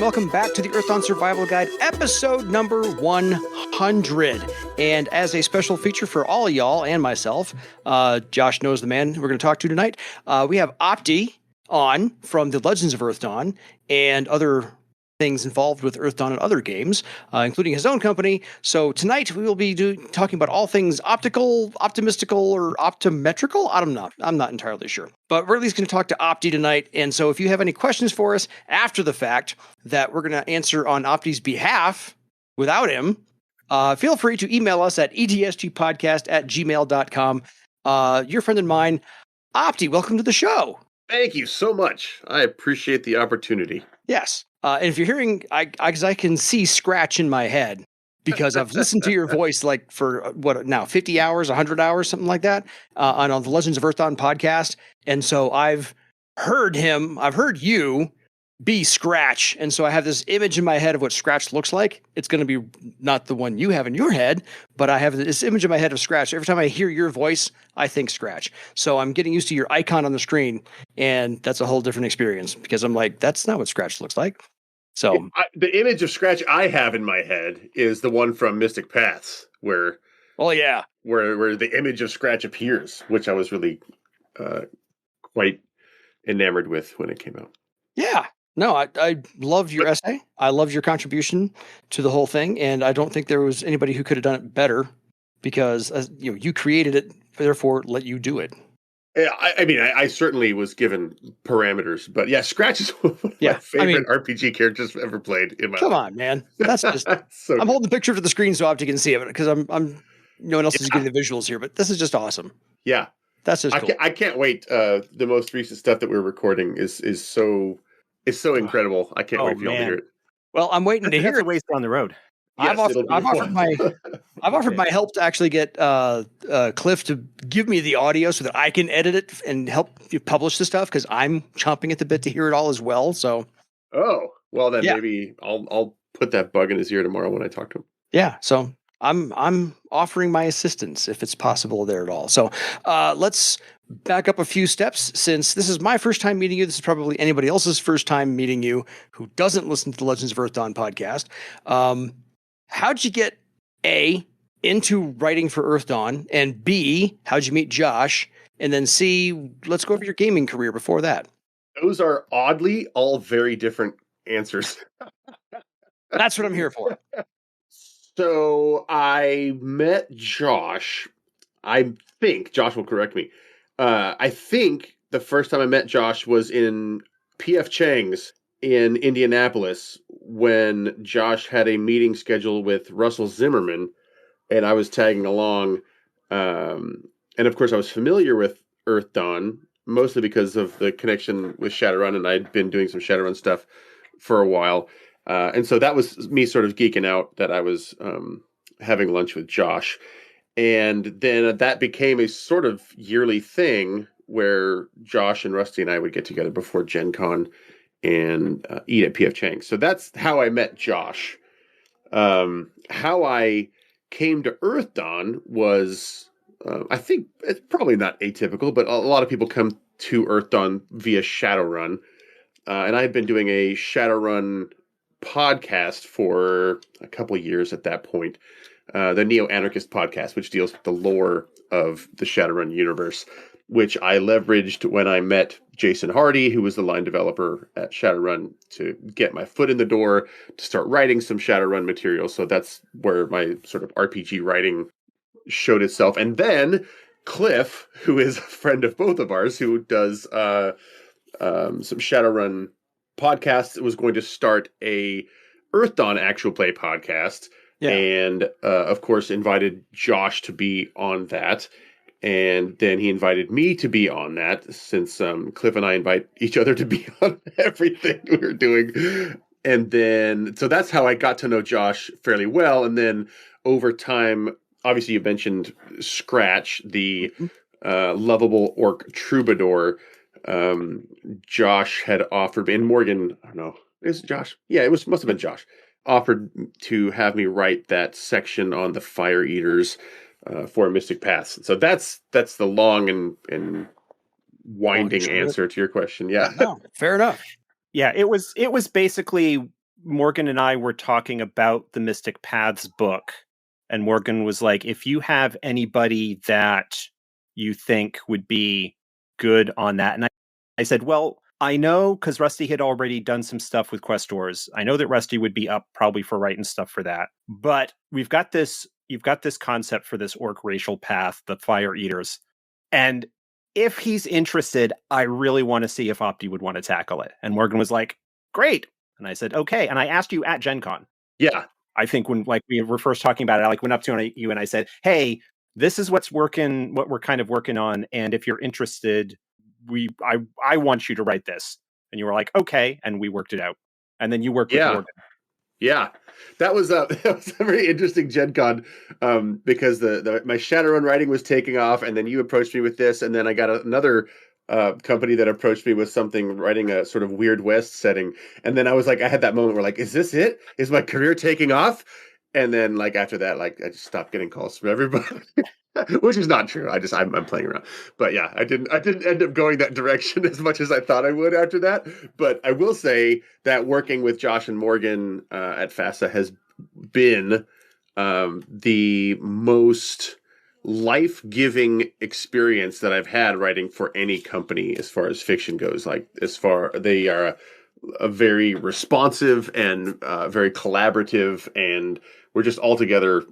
welcome back to the Earthdawn Survival Guide, episode number 100. And as a special feature for all of y'all and myself, Josh knows the man we're going to talk to tonight. We have Opti on from the Legends of Earthdawn and other things involved with Earthdawn and other games, including his own company. So tonight we will be talking about all things optical, optimistical, or optometrical. I don't know. I'm not entirely sure. But we're at least going to talk to Opti tonight. And so if you have any questions for us after the fact that we're going to answer on Opti's behalf without him, feel free to email us at edsgpodcast@gmail.com. Your friend and mine, Opti, welcome to the show. Thank you so much. I appreciate the opportunity. Yes. And if you're hearing, I can see scratch in my head because I've listened to your voice like for 50 hours, 100 hours, something like that, on the Legends of Earthdawn podcast. And so I've heard you be Scratch. And so I have this image in my head of what Scratch looks like. It's going to be not the one you have in your head, but I have this image in my head of Scratch. Every time I hear your voice, I think Scratch. So I'm getting used to your icon on the screen, and that's a whole different experience because I'm like, that's not what Scratch looks like. So the image of Scratch I have in my head is the one from Mystic Paths, where the image of Scratch appears, which I was really quite enamored with when it came out. Yeah. No, I love your essay. I love your contribution to the whole thing, and I don't think there was anybody who could have done it better because you created it, therefore let you do it. Yeah, I mean, I certainly was given parameters, but yeah, Scratch is one of my favorite RPG characters ever played in my life. Come on, man. That's just so I'm holding the picture to the screen so Opti can see it because I'm no one else is getting the visuals here, but this is just awesome. Yeah. That's just cool. I can't wait. The most recent stuff that we're recording is so incredible. I can't wait for y'all to hear it. Well, I'm waiting to hear it. A ways down the road. Yes, I've offered my help to actually get Cliff to give me the audio so that I can edit it and help you publish the stuff because I'm chomping at the bit to hear it all as well. So, maybe I'll put that bug in his ear tomorrow when I talk to him. Yeah, so I'm offering my assistance if it's possible there at all. So let's back up a few steps since this is my first time meeting you. This is probably anybody else's first time meeting you who doesn't listen to the Legends of Earthdawn podcast. How'd you get A, into writing for Earthdawn, and B, how'd you meet Josh? And then C, let's go over your gaming career before that. Those are oddly all very different answers. That's what I'm here for. So I met Josh. I think, Josh will correct me. I think the first time I met Josh was in P.F. Chang's in Indianapolis when Josh had a meeting scheduled with Russell Zimmerman, and I was tagging along. And of course, I was familiar with Earthdawn, mostly because of the connection with Shadowrun, and I'd been doing some Shadowrun stuff for a while. And so that was me sort of geeking out that I was having lunch with Josh. And then that became a sort of yearly thing where Josh and Rusty and I would get together before Gen Con and eat at P.F. Chang's. So that's how I met Josh. How I came to Earthdawn was, I think it's probably not atypical, but a lot of people come to Earthdawn via Shadowrun. And I had been doing a Shadowrun podcast for a couple of years at that point. The Neo-Anarchist podcast, which deals with the lore of the Shadowrun universe, which I leveraged when I met Jason Hardy, who was the line developer at Shadowrun, to get my foot in the door to start writing some Shadowrun material. So that's where my sort of RPG writing showed itself. And then Cliff, who is a friend of both of ours, who does some Shadowrun podcasts, was going to start a Earthdawn actual play podcast. Yeah. And, of course, invited Josh to be on that. And then he invited me to be on that, since Cliff and I invite each other to be on everything we're doing. And then, so that's how I got to know Josh fairly well. And then over time, obviously you mentioned Scratch, the lovable orc troubadour. Josh had offered me, and Morgan, I don't know, is it Josh? Yeah, must have been Josh. Offered to have me write that section on the Fire Eaters for Mystic Paths. So that's the long and winding answer to your question. Yeah, no, fair enough. Yeah, it was basically Morgan and I were talking about the Mystic Paths book, and Morgan was like, if you have anybody that you think would be good on that. And I said, well, I know, because Rusty had already done some stuff with Questors. I know that Rusty would be up probably for writing stuff for that. But you've got this concept for this orc racial path, the Fire Eaters. And if he's interested, I really want to see if Opti would want to tackle it. And Morgan was like, great. And I said, okay. And I asked you at Gen Con. Yeah. I think when we were first talking about it, I went up to you and I said, hey, this is what we're kind of working on. And if you're interested, I want you to write this. And you were like, okay. And we worked it out. And then you worked with Morgan. Yeah. That was a very interesting Gen Con, because my Shadowrun writing was taking off, and then you approached me with this, and then I got another company that approached me with something, writing a sort of Weird West setting. And then I was like, I had that moment where is this it? Is my career taking off? And then after that, I just stopped getting calls from everybody, which is not true. I'm playing around, but yeah, I didn't end up going that direction as much as I thought I would after that. But I will say that working with Josh and Morgan at FASA has been the most life-giving experience that I've had writing for any company as far as fiction goes. They are a very responsive and very collaborative, and we're just altogether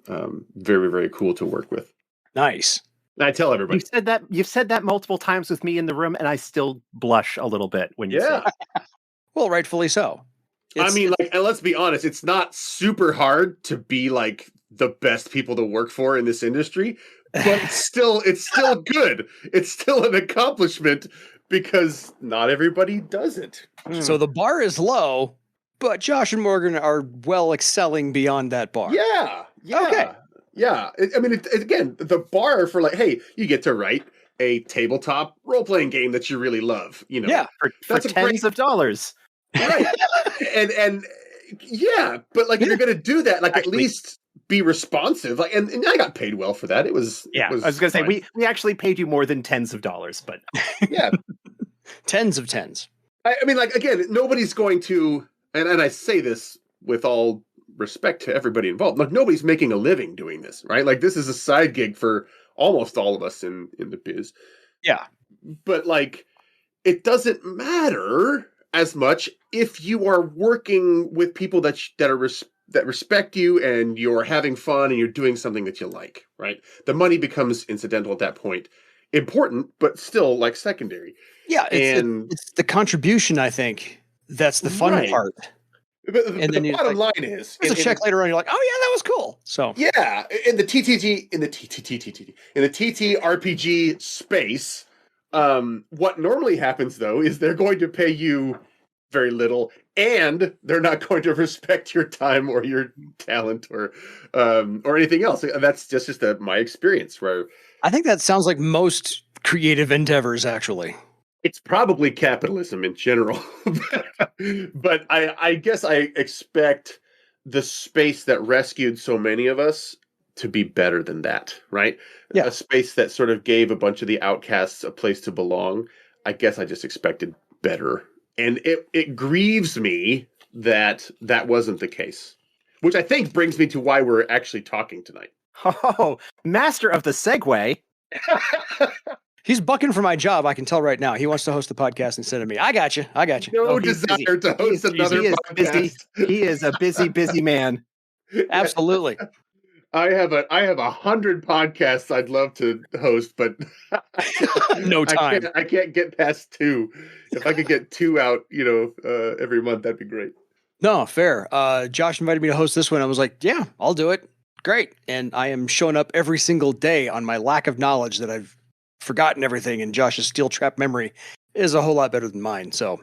very, very cool to work with. Nice. And I tell everybody. You've said that multiple times with me in the room, and I still blush a little bit when you say it. Well, rightfully so. And let's be honest, it's not super hard to be the best people to work for in this industry, but it's still good. It's still an accomplishment because not everybody does it. So the bar is low, but Josh and Morgan are well excelling beyond that bar. Yeah. Okay. Yeah. Again, the bar for hey, you get to write a tabletop role-playing game that you really love. Yeah. For tens of dollars. Right. and yeah, but if you're going to do that, at least be responsive. And I got paid well for that. I was going to say, we actually paid you more than tens of dollars, but yeah. Tens of tens. Again, nobody's going to, and I say this with all respect to everybody involved, nobody's making a living doing this, right? This is a side gig for almost all of us in the biz. Yeah. But it doesn't matter as much if you are working with people that respect you, and you're having fun, and you're doing something that you like, right? The money becomes incidental at that point. Important, but still secondary. Yeah, it's the contribution, I think, that's the fun part. But the bottom line is, there's a check later on. You're like, oh yeah, that was cool. So yeah, in the TTRPG space, what normally happens though is they're going to pay you very little, and they're not going to respect your time or your talent or anything else. That's just my experience. Where I think that sounds like most creative endeavors, actually. It's probably capitalism in general, but I guess I expect the space that rescued so many of us to be better than that, right? Yeah. A space that sort of gave a bunch of the outcasts a place to belong. I guess I just expected better. And it grieves me that wasn't the case, which I think brings me to why we're actually talking tonight. Oh, master of the segue. He's bucking for my job. I can tell right now. He wants to host the podcast instead of me. I got you. No desire to host another podcast. He is a busy man. Absolutely. I have 100 podcasts I'd love to host, but no time. I can't get past 2. If I could get 2 out, every month, that'd be great. No, fair. Josh invited me to host this one. I was like, yeah, I'll do it. Great. And I am showing up every single day on my lack of knowledge that I've forgotten everything, and Josh's steel trap memory is a whole lot better than mine. So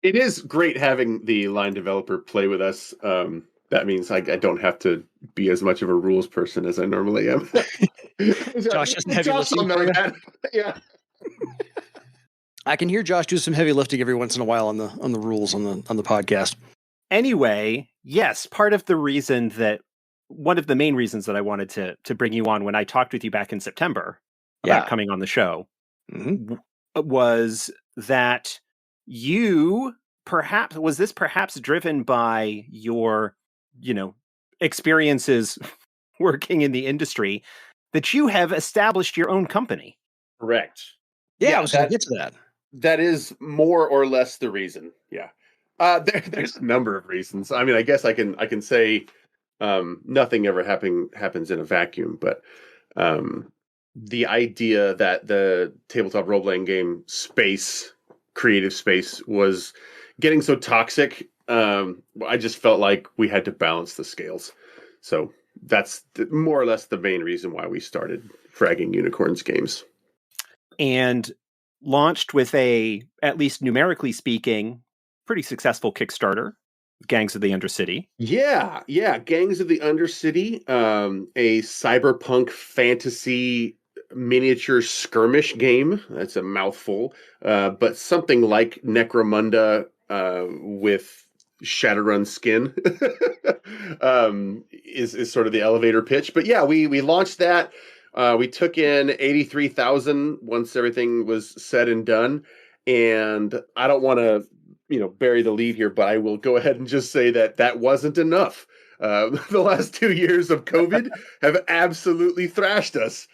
it is great having the line developer play with us. That means I don't have to be as much of a rules person as I normally am. Josh doesn't heavy lifting. Yeah. I can hear Josh do some heavy lifting every once in a while on the rules on the podcast. Anyway, yes, part of the reason that one of the main reasons that I wanted to bring you on when I talked with you back in September about coming on the show was that you was this perhaps driven by your, experiences working in the industry, that you have established your own company? Correct. Yeah, I was going to get to that. That is more or less the reason. Yeah. There's a number of reasons. I mean, I guess I can say nothing ever happens in a vacuum, but the idea that the tabletop role-playing game creative space, was getting so toxic, I just felt like we had to balance the scales. So that's more or less the main reason why we started Fragging Unicorns Games. And launched with at least numerically speaking, pretty successful Kickstarter, Gangs of the Undercity. Yeah. Gangs of the Undercity, a cyberpunk fantasy miniature skirmish game. That's a mouthful, but something like Necromunda with Shadowrun skin is sort of the elevator pitch. But yeah, we launched that. We took in 83,000 once everything was said and done. And I don't want to, bury the lead here, but I will go ahead and just say that wasn't enough. The last 2 years of COVID have absolutely thrashed us.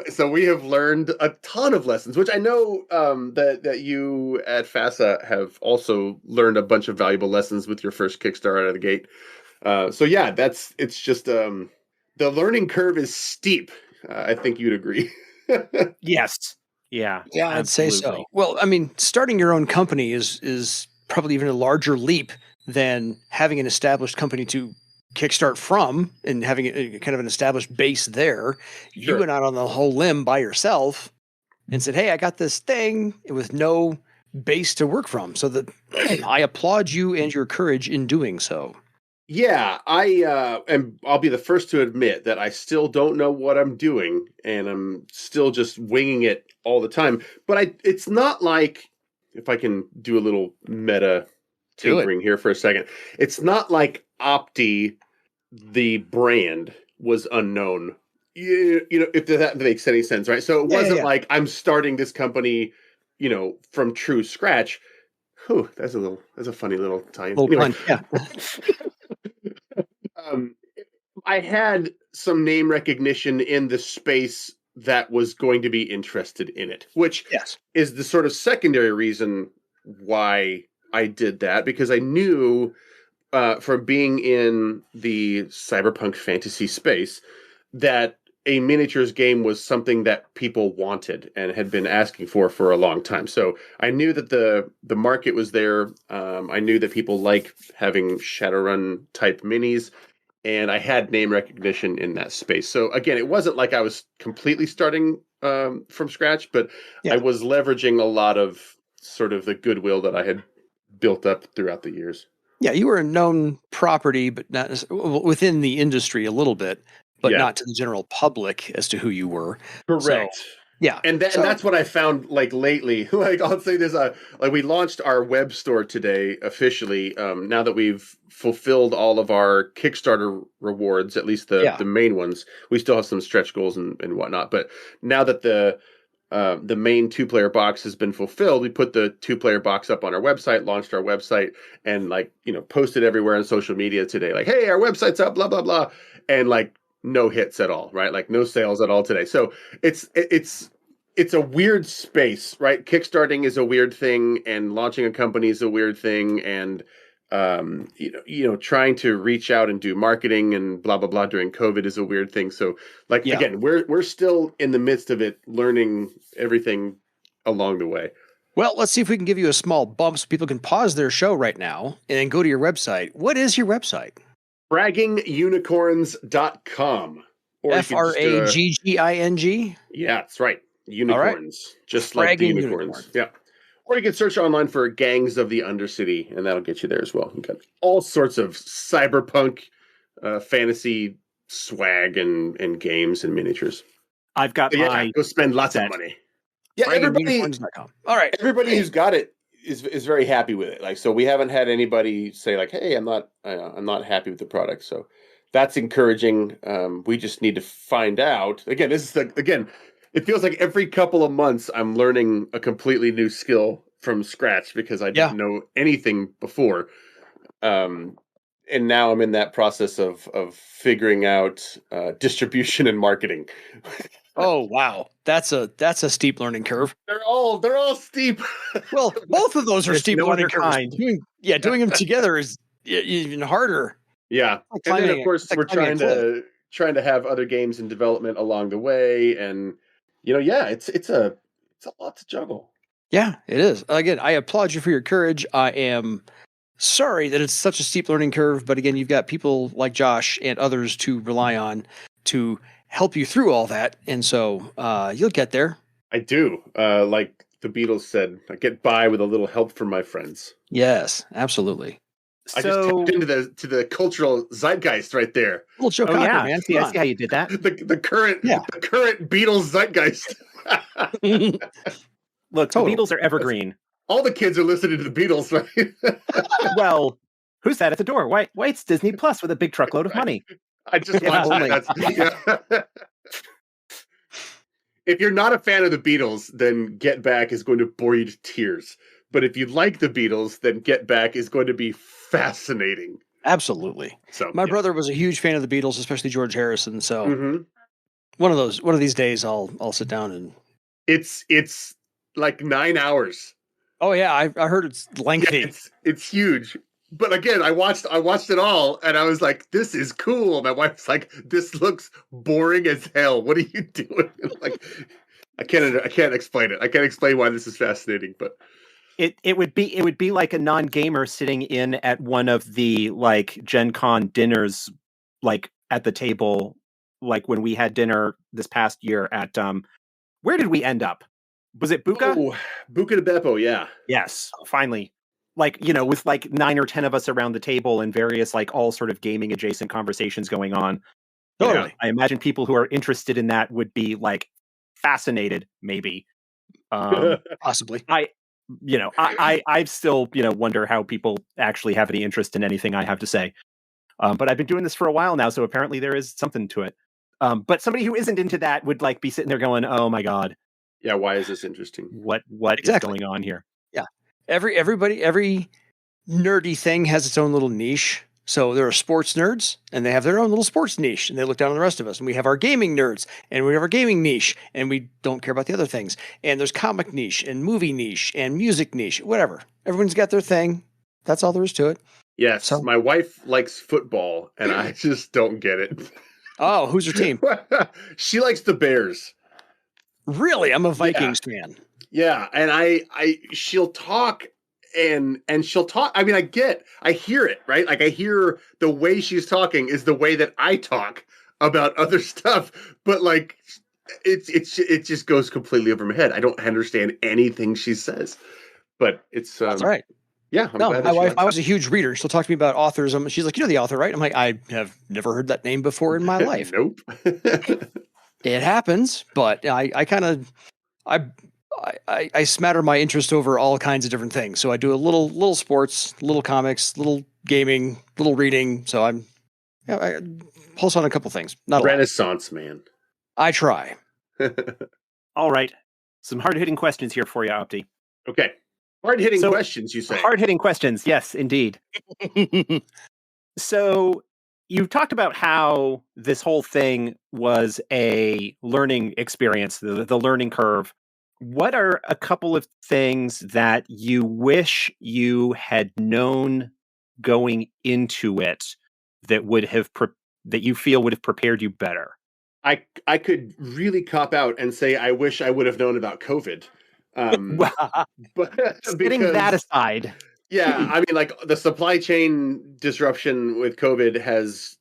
So we have learned a ton of lessons, which I know that you at FASA have also learned a bunch of valuable lessons with your first Kickstarter out of the gate. So yeah, it's just the learning curve is steep. I think you'd agree. Yes. Yeah. Yeah, I'd say so. Well, I mean, starting your own company is probably even a larger leap than having an established company to kickstart from and having a kind of an established base there. Sure. You went out on the whole limb by yourself and said, "Hey, I got this thing," with no base to work from. So that I applaud you and your courage in doing so. Yeah, I'll be the first to admit that I still don't know what I'm doing, and I'm still just winging it all the time. But it's not like, if I can do a little meta tinkering here for a second, it's not like Opti, the brand, was unknown. If that makes any sense, right? So it wasn't like I'm starting this company, from true scratch. Whew, that's a funny little tie-in. Anyway. Yeah. I had some name recognition in the space that was going to be interested in it, which is the sort of secondary reason why I did that, because I knew from being in the cyberpunk fantasy space that a miniatures game was something that people wanted and had been asking for a long time. So I knew that the market was there. I knew that people like having Shadowrun type minis, and I had name recognition in that space. So again, it wasn't like I was completely starting from scratch, but I was leveraging a lot of sort of the goodwill that I had built up throughout the years. Yeah, you were a known property, but not within the industry a little bit, but not to the general public as to who you were. Correct. So, yeah. And that's what I found like lately. Like I'll say this, like we launched our web store today officially. Now that we've fulfilled all of our Kickstarter rewards, at least the main ones, we still have some stretch goals and whatnot. But now that the main 2-player box has been fulfilled, we put the 2-player box up on our website, launched our website, and posted everywhere on social media today. Like, hey, our website's up, blah blah blah, and no hits at all, right? Like no sales at all today. So it's a weird space, right? Kickstarting is a weird thing, and launching a company is a weird thing, and trying to reach out and do marketing and blah blah blah during COVID is a weird thing. So again, we're still in the midst of it, learning everything along the way. Well, let's see if we can give you a small bump so people can pause their show right now and then go to your website. What is your website? FraggingUnicorns.com. FRAGGING? Yeah, that's right. Unicorns. Right. Just like the unicorns. Yeah. Or you can search online for Gangs of the Undercity, and that'll get you there as well. You got all sorts of cyberpunk fantasy swag and games and miniatures. I've got go spend lots of money. Yeah, everybody. All right. Everybody who's got it is very happy with it. So we haven't had anybody say hey, I'm not happy with the product. So that's encouraging. We just need to find out. Again, it feels like every couple of months I'm learning a completely new skill from scratch because I didn't know anything before. And now I'm in that process of figuring out distribution and marketing. Oh wow, that's a steep learning curve. They're all steep. Well, both of those are There's steep no learning other curves. kind. Doing them together is even harder. Yeah, Like and then of course it's like we're climbing a trying to have other games in development along the way, and it's a lot to juggle. Yeah, it is. Again, I applaud you for your courage. I am sorry that it's such a steep learning curve, but again, you've got people like Josh and others to rely on to help you through all that, and so you'll get there. I do. Like the Beatles said, I get by with a little help from my friends. Yes, absolutely. I just tapped into the cultural zeitgeist right there. Little Joe Cocker, man. See, I see how you did that. The current Beatles zeitgeist. Look, the Beatles are evergreen. All the kids are listening to the Beatles, right? Well, who's that at the door? Why it's Disney Plus with a big truckload of money. I just watched that. If you're not a fan of the Beatles, then Get Back is going to bore you to tears. But if you like the Beatles, then Get Back is going to be fascinating. Absolutely. So my brother was a huge fan of the Beatles, especially George Harrison. So mm-hmm. one of these days, I'll sit down and it's like 9 hours. Oh yeah, I heard it's lengthy. Yeah, it's huge. But again, I watched it all, and I was like, "This is cool." My wife's like, "This looks boring as hell. What are you doing?" Like, I can't explain it. I can't explain why this is fascinating, but it would be like a non-gamer sitting in at one of the like Gen Con dinners, like at the table, like when we had dinner this past year at where did we end up? Was it Buca? Oh, Buca de Beppo, yeah. Yes, finally. Like, with like 9 or 10 of us around the table and various like all sort of gaming adjacent conversations going on. Totally. I imagine people who are interested in that would be like fascinated, maybe. Possibly. I still, wonder how people actually have any interest in anything I have to say. But I've been doing this for a while now, so apparently there is something to it. But somebody who isn't into that would like be sitting there going, "Oh my God. Yeah, why is this interesting? What exactly is going on here?" Yeah. Every nerdy thing has its own little niche. So there are sports nerds, and they have their own little sports niche, and they look down on the rest of us. And we have our gaming nerds, and we have our gaming niche, and we don't care about the other things. And there's comic niche, and movie niche, and music niche, whatever. Everyone's got their thing. That's all there is to it. Yes, so, my wife likes football, and I just don't get it. Oh, who's your team? She likes the Bears. Really? I'm a Vikings fan. Yeah, and she'll talk and she'll talk. I mean, I hear it, right? Like I hear the way she's talking is the way that I talk about other stuff, but like it just goes completely over my head. I don't understand anything she says. But it's that's all right. Yeah, my wife was a huge reader. She'll talk to me about authors. She's like, "You know the author, right?" I'm like, "I have never heard that name before in my life." Nope. It happens, but I smatter my interest over all kinds of different things. So I do a little sports, little comics, little gaming, little reading. So I pulse on a couple things. Not Renaissance man. I try. All right, some hard-hitting questions here for you, Opti. Okay, hard-hitting questions. You say hard-hitting questions? Yes, indeed. So you talked about how this whole thing was a learning experience, the learning curve. What are a couple of things that you wish you had known going into it that would have that you feel would have prepared you better? I could really cop out and say I wish I would have known about COVID. But setting that aside, yeah, I mean, like the supply chain disruption with COVID has,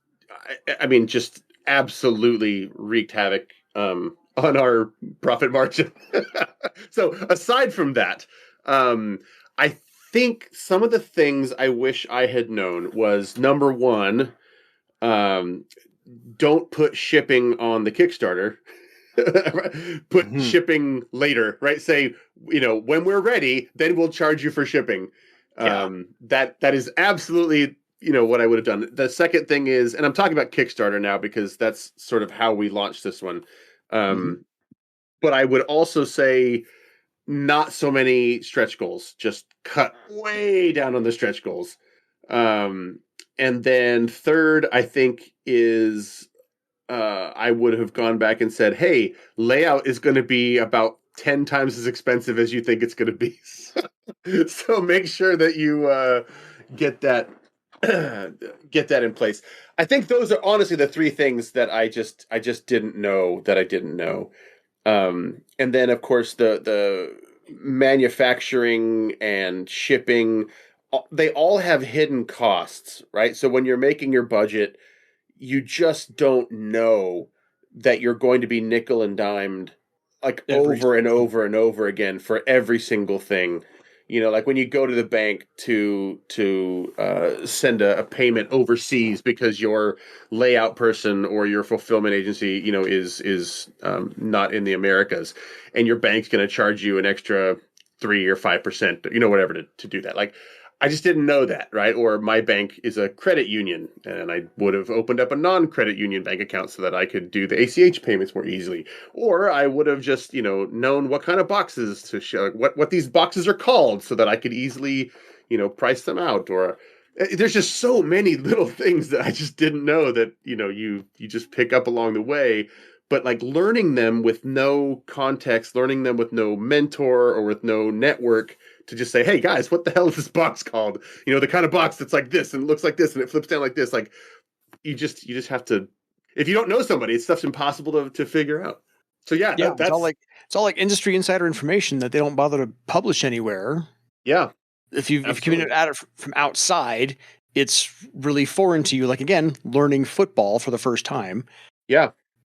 I mean, just absolutely wreaked havoc on our profit margin. So aside from that, I think some of the things I wish I had known was number one, don't put shipping on the Kickstarter. Put shipping later, right? Say, when we're ready, then we'll charge you for shipping. Yeah. That is absolutely, what I would have done. The second thing is, and I'm talking about Kickstarter now because that's sort of how we launched this one. But I would also say not so many stretch goals, just cut way down on the stretch goals. And then third, I think is I would have gone back and said, hey, layout is going to be about 10 times as expensive as you think it's going to be. So make sure that you get that in place. I think those are honestly the three things that I just didn't know that I didn't know. And then of course the manufacturing and shipping, they all have hidden costs, right? So when you're making your budget, you just don't know that you're going to be nickel and dimed like over and over and over again for every single thing. You know, like when you go to the bank to send a payment overseas because your layout person or your fulfillment agency, you know, is not in the Americas, and your bank's going to charge you an extra 3 or 5%, you know, whatever to do that. Like, I just didn't know that, right? Or my bank is a credit union, and I would have opened up a non-credit union bank account so that I could do the ACH payments more easily. Or I would have just, you know, known what kind of boxes to show, what these boxes are called, so that I could easily, you know, price them out. Or there's just so many little things that I just didn't know that, you know, you just pick up along the way. But like learning them with no context, learning them with no mentor or with no network, to just say, hey guys, what the hell is this box called? You know, the kind of box that's like this and looks like this and it flips down like this. Like you just have to, if you don't know somebody, it's stuff's impossible to figure out. So yeah, that's it's all like industry insider information that they don't bother to publish anywhere. Yeah. If you communicate at it from outside, it's really foreign to you. Like again, learning football for the first time. Yeah.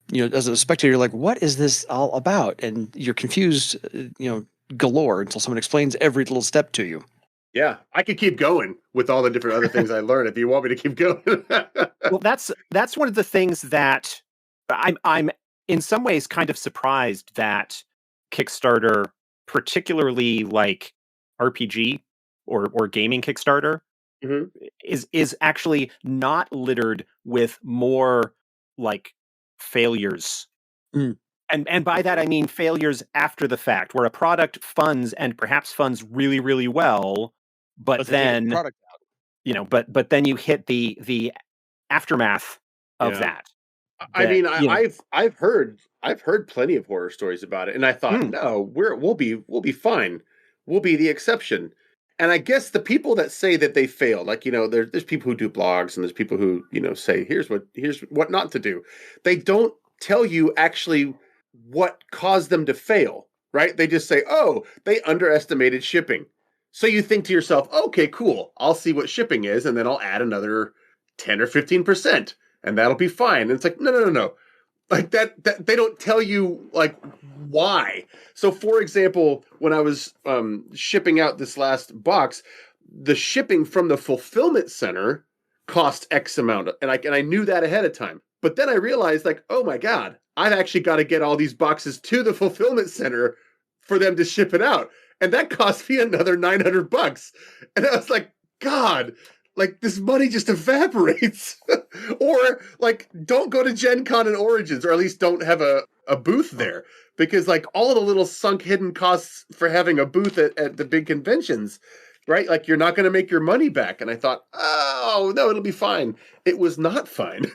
You know, as a spectator, you're like, what is this all about? And you're confused, you know, galore until someone explains every little step to you. Yeah, I could keep going with all the different other things I learned if you want me to keep going. Well, that's one of the things that I'm in some ways kind of surprised that Kickstarter, particularly like RPG or gaming Kickstarter, Mhm. is actually not littered with more like failures. Mm. And by that I mean failures after the fact, where a product funds and perhaps funds really, really well, but then product out. you know, but then you hit the aftermath of that. I mean, you know, I've heard plenty of horror stories about it, and I thought, no, we'll be fine. We'll be the exception. And I guess the people that say that they failed, like, you know, there's people who do blogs and there's people who, you know, say here's what not to do. They don't tell you actually what caused them to fail, right? They just say, oh, they underestimated shipping. So you think to yourself, okay, cool. I'll see what shipping is, and then I'll add another 10 or 15%, and that'll be fine. And it's like, no. Like that they don't tell you like why. So for example, when I was shipping out this last box, the shipping from the fulfillment center cost X amount, and I knew that ahead of time. But then I realized, like, oh my God, I've actually got to get all these boxes to the fulfillment center for them to ship it out. And that cost me another $900. And I was like, God, like this money just evaporates. Or like, don't go to Gen Con and Origins, or at least don't have a booth there. Because like all of the little sunk hidden costs for having a booth at the big conventions, right? Like you're not going to make your money back. And I thought, oh no, it'll be fine. It was not fine.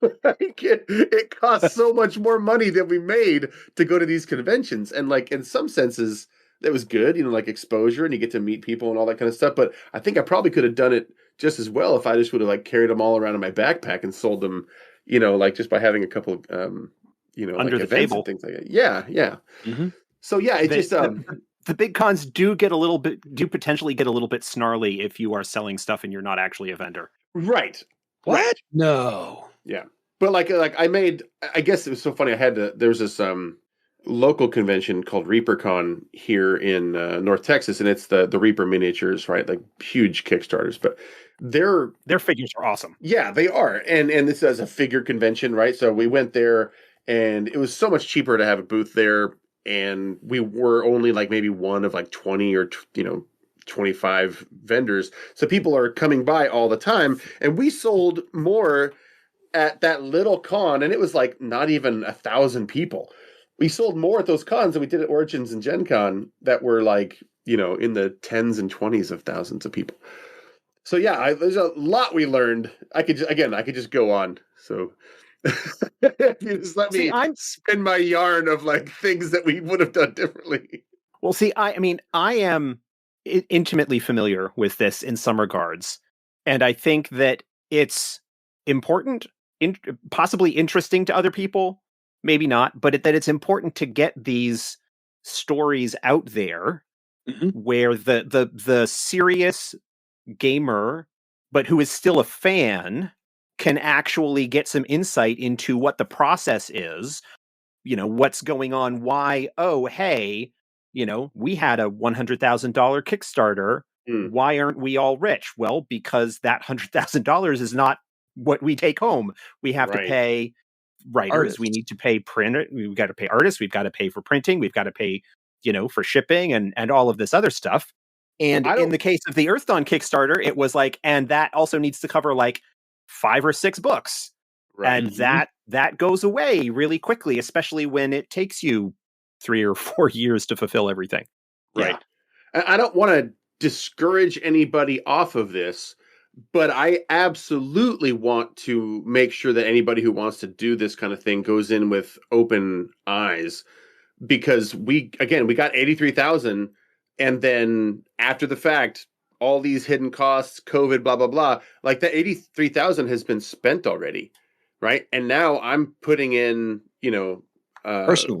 It cost so much more money than we made to go to these conventions. And like in some senses, that was good, you know, like exposure and you get to meet people and all that kind of stuff. But I think I probably could have done it just as well if I just would have like carried them all around in my backpack and sold them, you know, like just by having a couple of, you know, under like the events table and things like that. Yeah. Mm-hmm. So yeah, it just the big cons do potentially get a little bit snarly if you are selling stuff and you're not actually a vendor. right. What? Right. No. Yeah. But like I guess it was so funny. There was this local convention called ReaperCon here in North Texas, and it's the Reaper miniatures, right? Like huge Kickstarters, but their figures are awesome. Yeah, they are. And this is a figure convention, right? So we went there and it was so much cheaper to have a booth there, and we were only like maybe one of like 20 or 25 vendors. So people are coming by all the time, and we sold more at that little con, and it was like not even 1,000 people. we sold more at those cons than we did at Origins and Gen Con that were like, in the tens and 20s of thousands of people. So yeah, there's a lot we learned. I could just go on. So you just let me spin my yarn of like things that we would have done differently. Well, see, I mean, I am intimately familiar with this in some regards, and I think that it's important, possibly interesting to other people, maybe not, but that it's important to get these stories out there where the serious gamer, but who is still a fan, can actually get some insight into what the process is, what's going on, why, oh, hey, we had a $100,000 Kickstarter. Why aren't we all rich? Well, because that $100,000 is not what we take home. We have to pay writers. Artists. We need to pay printer. We've got to pay artists. We've got to pay for printing. We've got to pay, for shipping and all of this other stuff. And in the case of the Earthdawn Kickstarter, it was like, and that also needs to cover like 5 or 6 books. Right. And that goes away really quickly, especially when it takes you 3 or 4 years to fulfill everything. Right. Yeah. I don't want to discourage anybody off of this, but I absolutely want to make sure that anybody who wants to do this kind of thing goes in with open eyes, because we got 83,000, and then after the fact, all these hidden costs, COVID, blah, blah, blah, like that 83,000 has been spent already. Right. And now I'm putting in, personal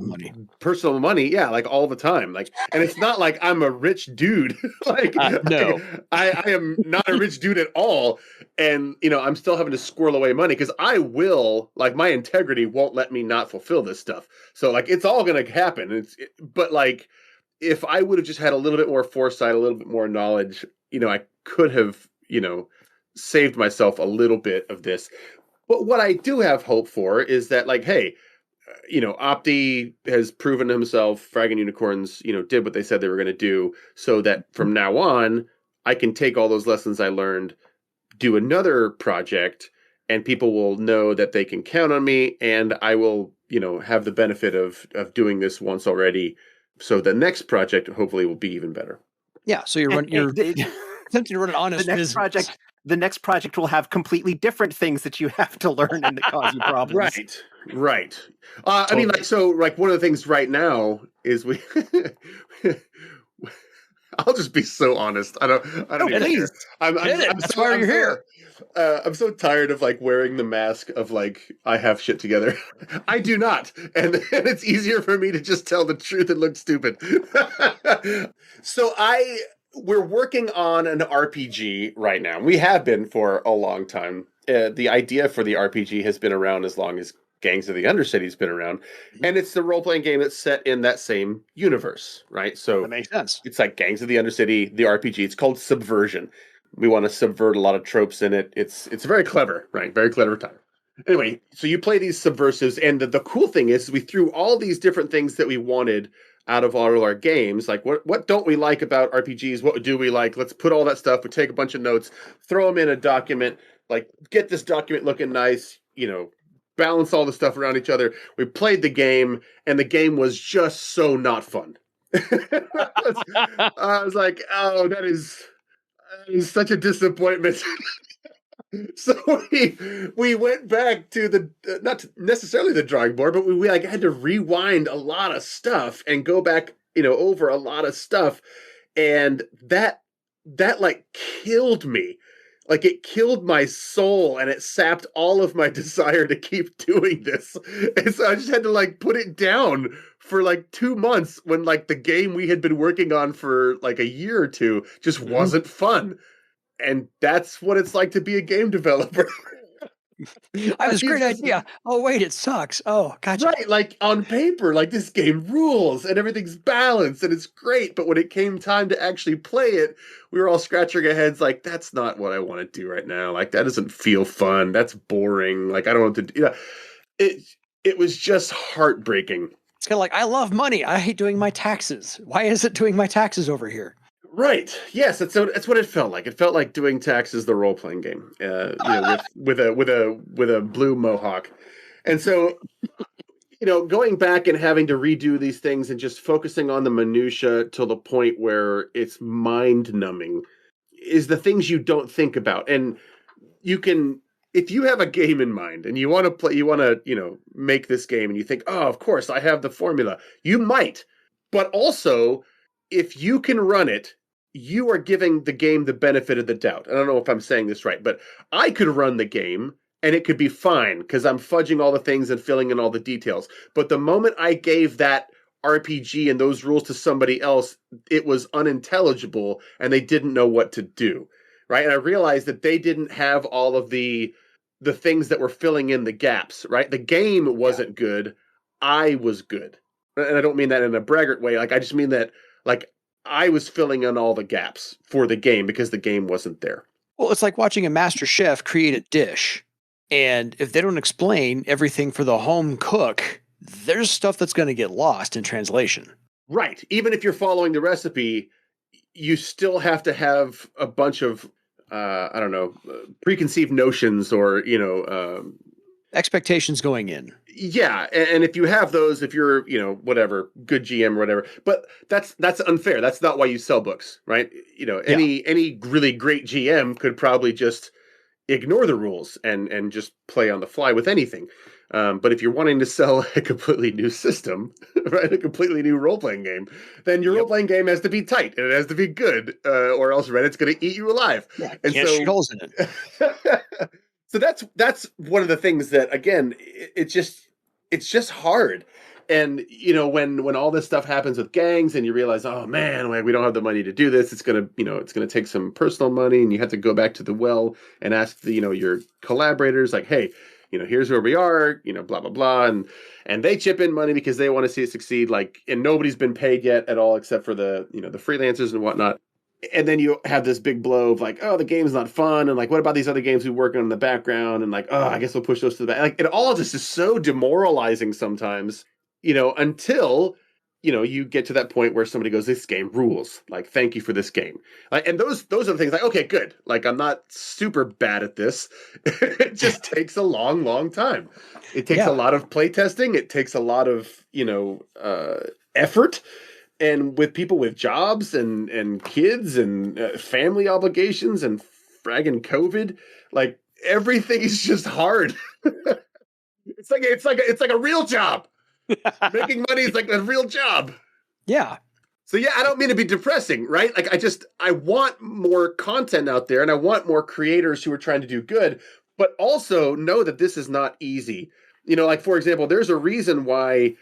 money. Yeah. Like all the time. Like, and it's not like I'm a rich dude. Like, no, I am not a rich dude at all. And, I'm still having to squirrel away money because my integrity won't let me not fulfill this stuff. So like, it's all going to happen. But like, if I would have just had a little bit more foresight, a little bit more knowledge, I could have, saved myself a little bit of this. But what I do have hope for is that, like, hey, Opti has proven himself. Fragging Unicorns, did what they said they were going to do, so that from now on, I can take all those lessons I learned, do another project, and people will know that they can count on me, and I will, have the benefit of doing this once already. So the next project hopefully will be even better. Yeah. So you're attempting to run an honest business. The next project will have completely different things that you have to learn and that cause you problems. Right. Totally. I mean, one of the things right now is I'll just be so honest. I don't even care. That's why you're here. I'm so tired of like wearing the mask of like I have shit together. I do not, and it's easier for me to just tell the truth and look stupid. So we're working on an RPG right now. We have been for a long time. The idea for the RPG has been around as long as Gangs of the Undercity's been around. And it's the role-playing game that's set in that same universe, right? So that makes sense. It's like Gangs of the Undercity, the RPG. It's called Subversion. We want to subvert a lot of tropes in it. It's very clever, right? Very clever time. Anyway, so you play these subversives, and the cool thing is we threw all these different things that we wanted out of all our games. Like, what don't we like about RPGs? What do we like? Let's put all that stuff. We take a bunch of notes, throw them in a document, like get this document looking nice, balance all the stuff around each other. We played the game, and the game was just so not fun. I was like, oh, that is such a disappointment. So we went back to the not necessarily the drawing board, but we like had to rewind a lot of stuff and go back, over a lot of stuff, and that like killed me. Like it killed my soul, and it sapped all of my desire to keep doing this. And so I just had to like put it down for like 2 months when like the game we had been working on for like a year or two just wasn't fun. And that's what it's like to be a game developer. I have this great idea. Oh, wait, it sucks. Oh, gotcha. Right, like on paper, like this game rules and everything's balanced and it's great. But when it came time to actually play it, we were all scratching our heads like, that's not what I want to do right now. Like, that doesn't feel fun. That's boring. Like, I don't want to do it was just heartbreaking. It's kind of like, I love money. I hate doing my taxes. Why is it doing my taxes over here? Right. Yes, that's what it felt like. It felt like doing taxes, the role playing game, with a blue mohawk, and so going back and having to redo these things and just focusing on the minutia to the point where it's mind numbing is the things you don't think about. And you can, if you have a game in mind and you want to play, make this game and you think, oh, of course I have the formula, you might. But also, if you can run it, you are giving the game the benefit of the doubt. I don't know if I'm saying this right, but I could run the game and it could be fine because I'm fudging all the things and filling in all the details. But the moment I gave that RPG and those rules to somebody else, it was unintelligible and they didn't know what to do. Right. And I realized that they didn't have all of the things that were filling in the gaps. Right. The game wasn't good. I was good. And I don't mean that in a braggart way. Like, I just mean that, like, I was filling in all the gaps for the game because the game wasn't there. Well, it's like watching a master chef create a dish. And if they don't explain everything for the home cook, there's stuff that's going to get lost in translation. Right. Even if you're following the recipe, you still have to have a bunch of, preconceived notions or, expectations going in. Yeah, and if you have those, if you're, whatever, good GM or whatever, but that's unfair. That's not why you sell books, right? Any really great GM could probably just ignore the rules and just play on the fly with anything. But if you're wanting to sell a completely new system, right, a completely new role-playing game, then your role-playing game has to be tight and it has to be good, or else Reddit's going to eat you alive. Yeah, and can't shoot holes in it. So that's one of the things that, again, it's just hard. And when all this stuff happens with gangs and you realize, oh man, like, we don't have the money to do this, it's gonna take some personal money, and you have to go back to the well and ask your collaborators, like, hey, here's where we are, blah blah blah, and they chip in money because they want to see it succeed, like, and nobody's been paid yet at all except for the the freelancers and whatnot. And then you have this big blow of, like, oh, the game's not fun, and, like, what about these other games we work on in the background, and, like, oh, I guess we'll push those to the back. Like, it all just is so demoralizing sometimes, until you get to that point where somebody goes, this game rules, like, thank you for this game. Like, and those are the things, like, okay, good, like, I'm not super bad at this. It just takes a long time. It takes a lot of playtesting. It takes a lot of effort. And with people with jobs and kids and family obligations and fragging COVID, like, everything is just hard. It's like a real job. Making money is like a real job. Yeah. So yeah, I don't mean to be depressing, right? Like, I want more content out there, and I want more creators who are trying to do good, but also know that this is not easy. Like, for example, there's a reason why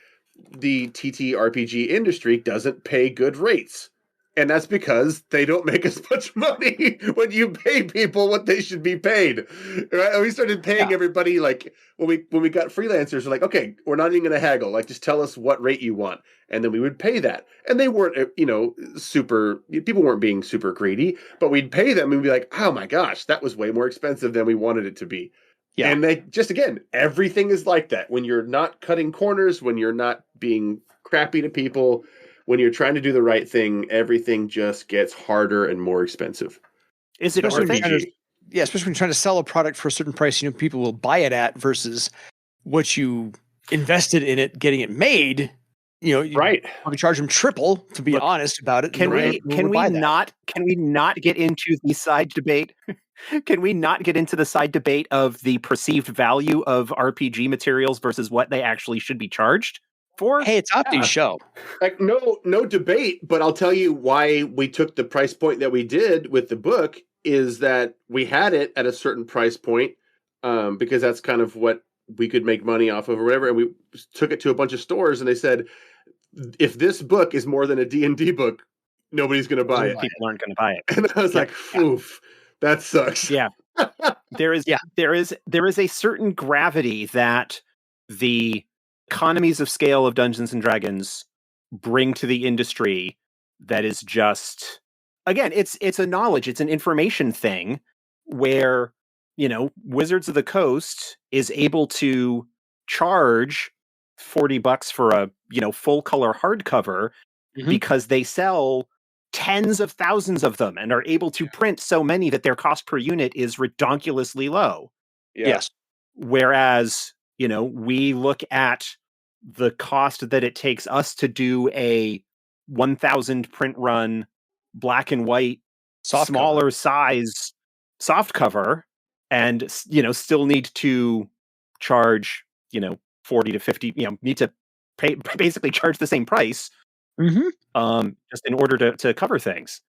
the TTRPG industry doesn't pay good rates. And that's because they don't make as much money when you pay people what they should be paid. Right? And we started paying everybody, like, when we got freelancers, we're like, okay, we're not even going to haggle. Like, just tell us what rate you want. And then we would pay that. And they weren't, people weren't being super greedy, but we'd pay them and we'd be like, oh my gosh, that was way more expensive than we wanted it to be. Yeah. And they just, again, everything is like that. When you're not cutting corners, when you're not being crappy to people, when you're trying to do the right thing, everything just gets harder and more expensive. Is it especially when you're trying to sell a product for a certain price, people will buy it at versus what you invested in it, getting it made. Right. Probably charge them triple, to be honest about it. Can we not get into the side debate? Can we not get into the side debate of the perceived value of RPG materials versus what they actually should be charged for? Hey, it's Opti's show. Like, no debate, but I'll tell you why we took the price point that we did with the book is that we had it at a certain price point, because that's kind of what we could make money off of or whatever. And we took it to a bunch of stores and they said, if this book is more than a D&D book, nobody's going to buy it. People aren't going to buy it. And I was like, oof, that sucks. Yeah. There is a certain gravity that the economies of scale of Dungeons and Dragons bring to the industry that is just, again, it's a knowledge, it's an information thing where, Wizards of the Coast is able to charge $40 for a, full color hardcover because they sell tens of thousands of them and are able to print so many that their cost per unit is redonkulously low. Yes. Whereas, we look at the cost that it takes us to do a 1,000 print run, black and white, smaller size soft cover, and still need to charge 40 to 50, need to pay, basically charge the same price, just in order to cover things.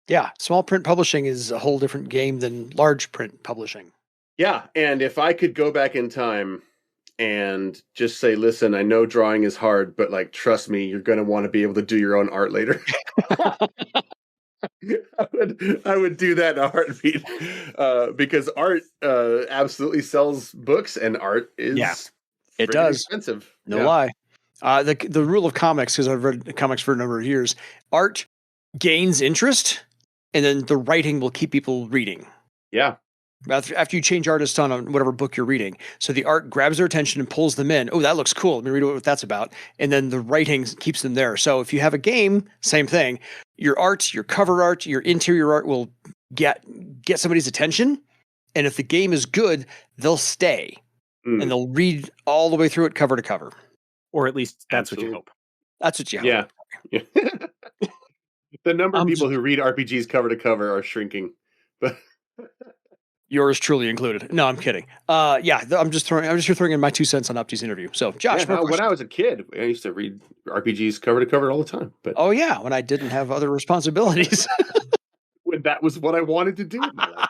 Yeah, small print publishing is a whole different game than large print publishing. Yeah, and if I could go back in time and just say, listen, I know drawing is hard, but like, trust me, you're going to want to be able to do your own art later. I would do that in a heartbeat, because art absolutely sells books, and art is it does expensive. No lie. The rule of comics, because I've read comics for a number of years, art gains interest, and then the writing will keep people reading. Yeah. After you change artist on whatever book you're reading. So the art grabs their attention and pulls them in. Oh, that looks cool. Let me read what that's about. And then the writing keeps them there. So if you have a game, same thing. Your art, your cover art, your interior art will get somebody's attention. And if the game is good, they'll stay. And they'll read all the way through it cover to cover. Or at least that's what you hope. That's what you hope. Yeah. The number of people who read RPGs cover to cover are shrinking. But yours truly included. No, I'm kidding. I'm just throwing in my 2 cents on Opti's interview. So, Josh, when I was a kid, I used to read RPGs cover to cover all the time. But when I didn't have other responsibilities. When that was what I wanted to do in my life.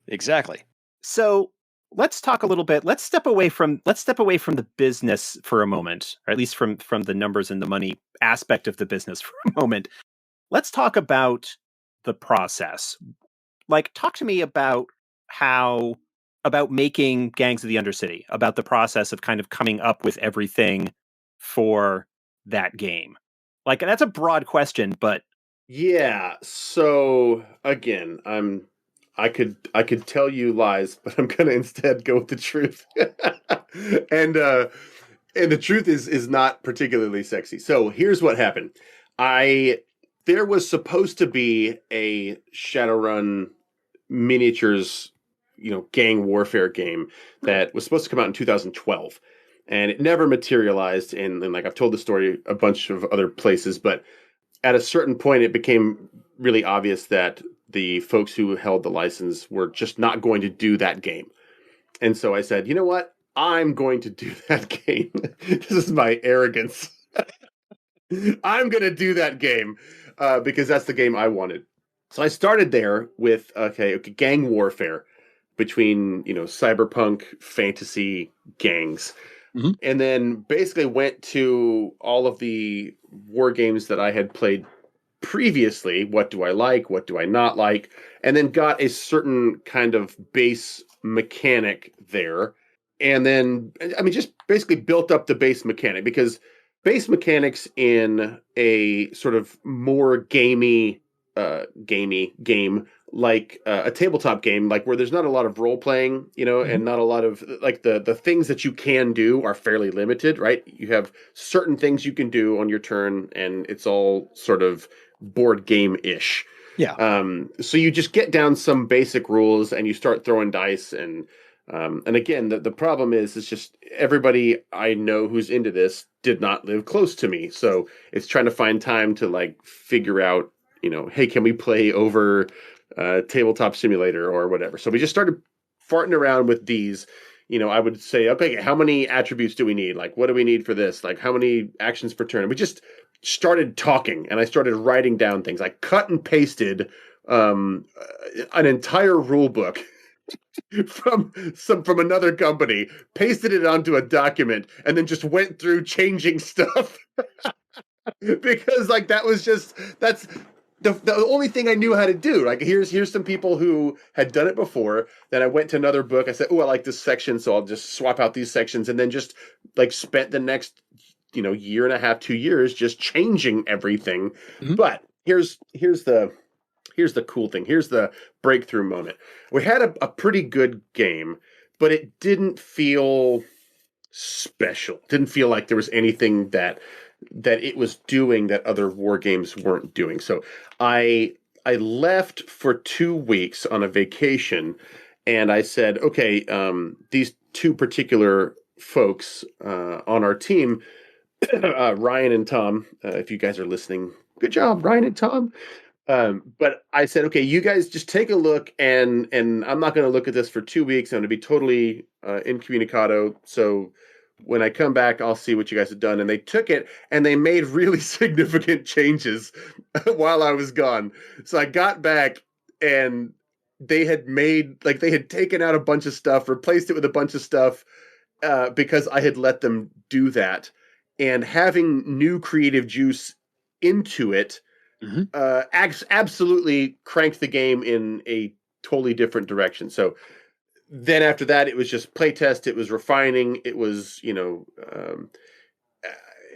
Exactly. So let's talk a little bit. Let's step away from the business for a moment, or at least from the numbers and the money aspect of the business for a moment. Let's talk about the process. Like, talk to me about making Gangs of the Undercity, about the process of kind of coming up with everything for that game. Like, that's a broad question, but yeah. So again, I could tell you lies, but I'm gonna instead go with the truth. And the truth is not particularly sexy. So here's what happened. There was supposed to be a Shadowrun miniatures, gang warfare game that was supposed to come out in 2012, and it never materialized. And like, I've told the story a bunch of other places, but at a certain point, it became really obvious that the folks who held the license were just not going to do that game. And so I said, you know what? I'm going to do that game. This is my arrogance. I'm going to do that game because that's the game I wanted. So I started there with, okay, gang warfare between, cyberpunk fantasy gangs. Mm-hmm. And then basically went to all of the war games that I had played previously. What do I like? What do I not like? And then got a certain kind of base mechanic there. And then, just basically built up the base mechanic, because base mechanics in a sort of more gamey game, like a tabletop game, like where there's not a lot of role playing, and not a lot of like the things that you can do are fairly limited, right? You have certain things you can do on your turn, and it's all sort of board game-ish. Yeah. So you just get down some basic rules and you start throwing dice, and again, the problem is just everybody I know who's into this did not live close to me. So it's trying to find time to like figure out, hey, can we play over Tabletop Simulator or whatever? So we just started farting around with these. I would say, okay, how many attributes do we need? Like, what do we need for this? Like, how many actions per turn? And we just started talking, and I started writing down things. I cut and pasted an entire rule book from another company, pasted it onto a document, and then just went through changing stuff. Because like that's the only thing I knew how to do. Like, here's some people who had done it before. Then I went to another book. I said, oh, I like this section, so I'll just swap out these sections, and then just like spent the next year and a half, 2 years just changing everything. Mm-hmm. But here's the cool thing. Here's the breakthrough moment. We had a pretty good game, but it didn't feel special. It didn't feel like there was anything that it was doing that other war games weren't doing. So I left for 2 weeks on a vacation, and I said, okay, these two particular folks on our team, Ryan and Tom. If you guys are listening, good job, Ryan and Tom. But I said, okay, you guys just take a look, and I'm not going to look at this for 2 weeks. I'm going to be totally incommunicado. So when I come back, I'll see what you guys have done. And they took it and they made really significant changes while I was gone. So I got back and they had taken out a bunch of stuff, replaced it with a bunch of stuff because I had let them do that. And having new creative juice into it absolutely cranked the game in a totally different direction. So then after that, it was just playtest. It was refining. It was,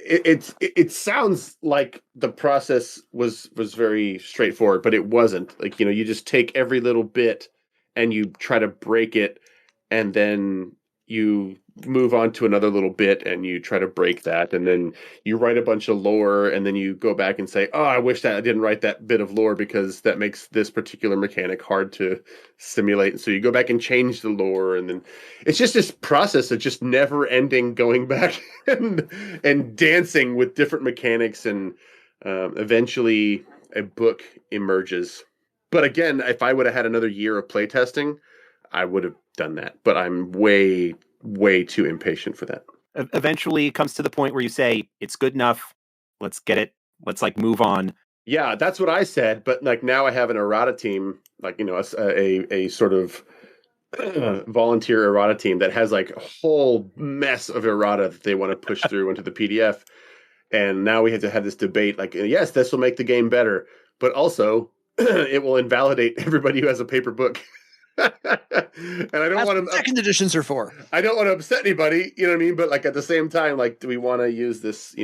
it sounds like the process was very straightforward, but it wasn't. Like, you just take every little bit and you try to break it, and then you move on to another little bit and you try to break that, and then you write a bunch of lore, and then you go back and say, oh, I wish that I didn't write that bit of lore because that makes this particular mechanic hard to simulate. And so you go back and change the lore, and then it's just this process of just never ending going back and dancing with different mechanics, and eventually a book emerges. But again, if I would have had another year of playtesting, I would have done that. But I'm way too impatient for that. Eventually it comes to the point where you say, it's good enough. Let's get it. Let's move on. Yeah, that's what I said. But now I have an errata team, a sort of volunteer errata team that has a whole mess of errata that they want to push through into the PDF. And now we have to have this debate. Yes, this will make the game better, but also it will invalidate everybody who has a paper book. And I don't want to. Second editions are for. I don't want to upset anybody, you know what I mean? But at the same time, do we want to use this,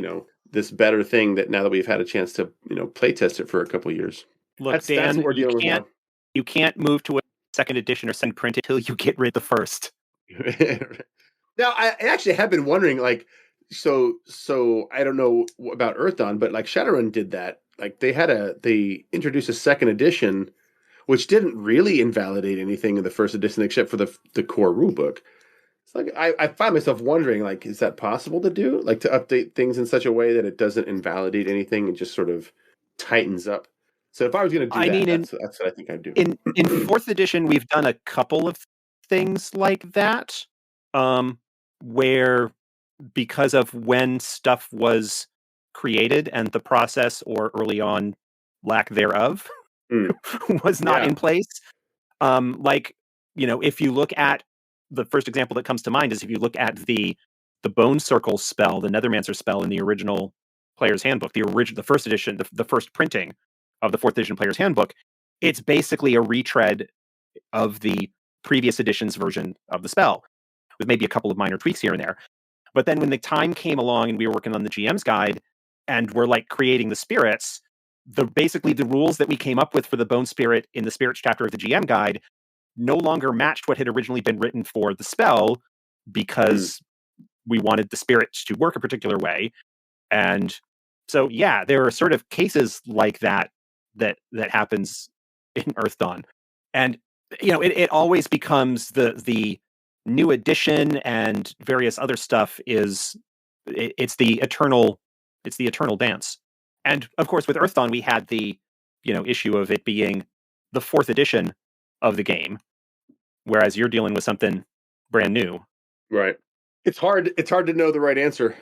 this better thing that now that we've had a chance to, play test it for a couple of years? Look, Dan, that's what we're dealing with now. You can't move to a second edition or second print until you get rid of the first. Now, I actually have been wondering, so I don't know about Earthdawn, but Shadowrun did that. They introduced a second edition, which didn't really invalidate anything in the first edition except for the core rulebook. It's I find myself wondering, is that possible to do? To update things in such a way that it doesn't invalidate anything and just sort of tightens up. So if I was going to do that's what I think I'd do. In fourth edition, we've done a couple of things like that, where because of when stuff was created and the process or early on lack thereof was not in place. If you look at the first example that comes to mind is if you look at the Bone Circle spell, the Nethermancer spell in the original Player's Handbook, the first edition, the first printing of the fourth edition Player's Handbook, it's basically a retread of the previous edition's version of the spell, with maybe a couple of minor tweaks here and there. But then when the time came along and we were working on the GM's guide and we're creating the spirits, basically the rules that we came up with for the Bone Spirit in the Spirits chapter of the GM guide no longer matched what had originally been written for the spell, because we wanted the spirits to work a particular way. And so, yeah, there are sort of cases like that happens in Earthdawn. And, it always becomes the new edition and various other stuff it's the eternal dance. And of course, with Earthdawn, we had the, issue of it being the fourth edition of the game, whereas you're dealing with something brand new. Right. It's hard to know the right answer.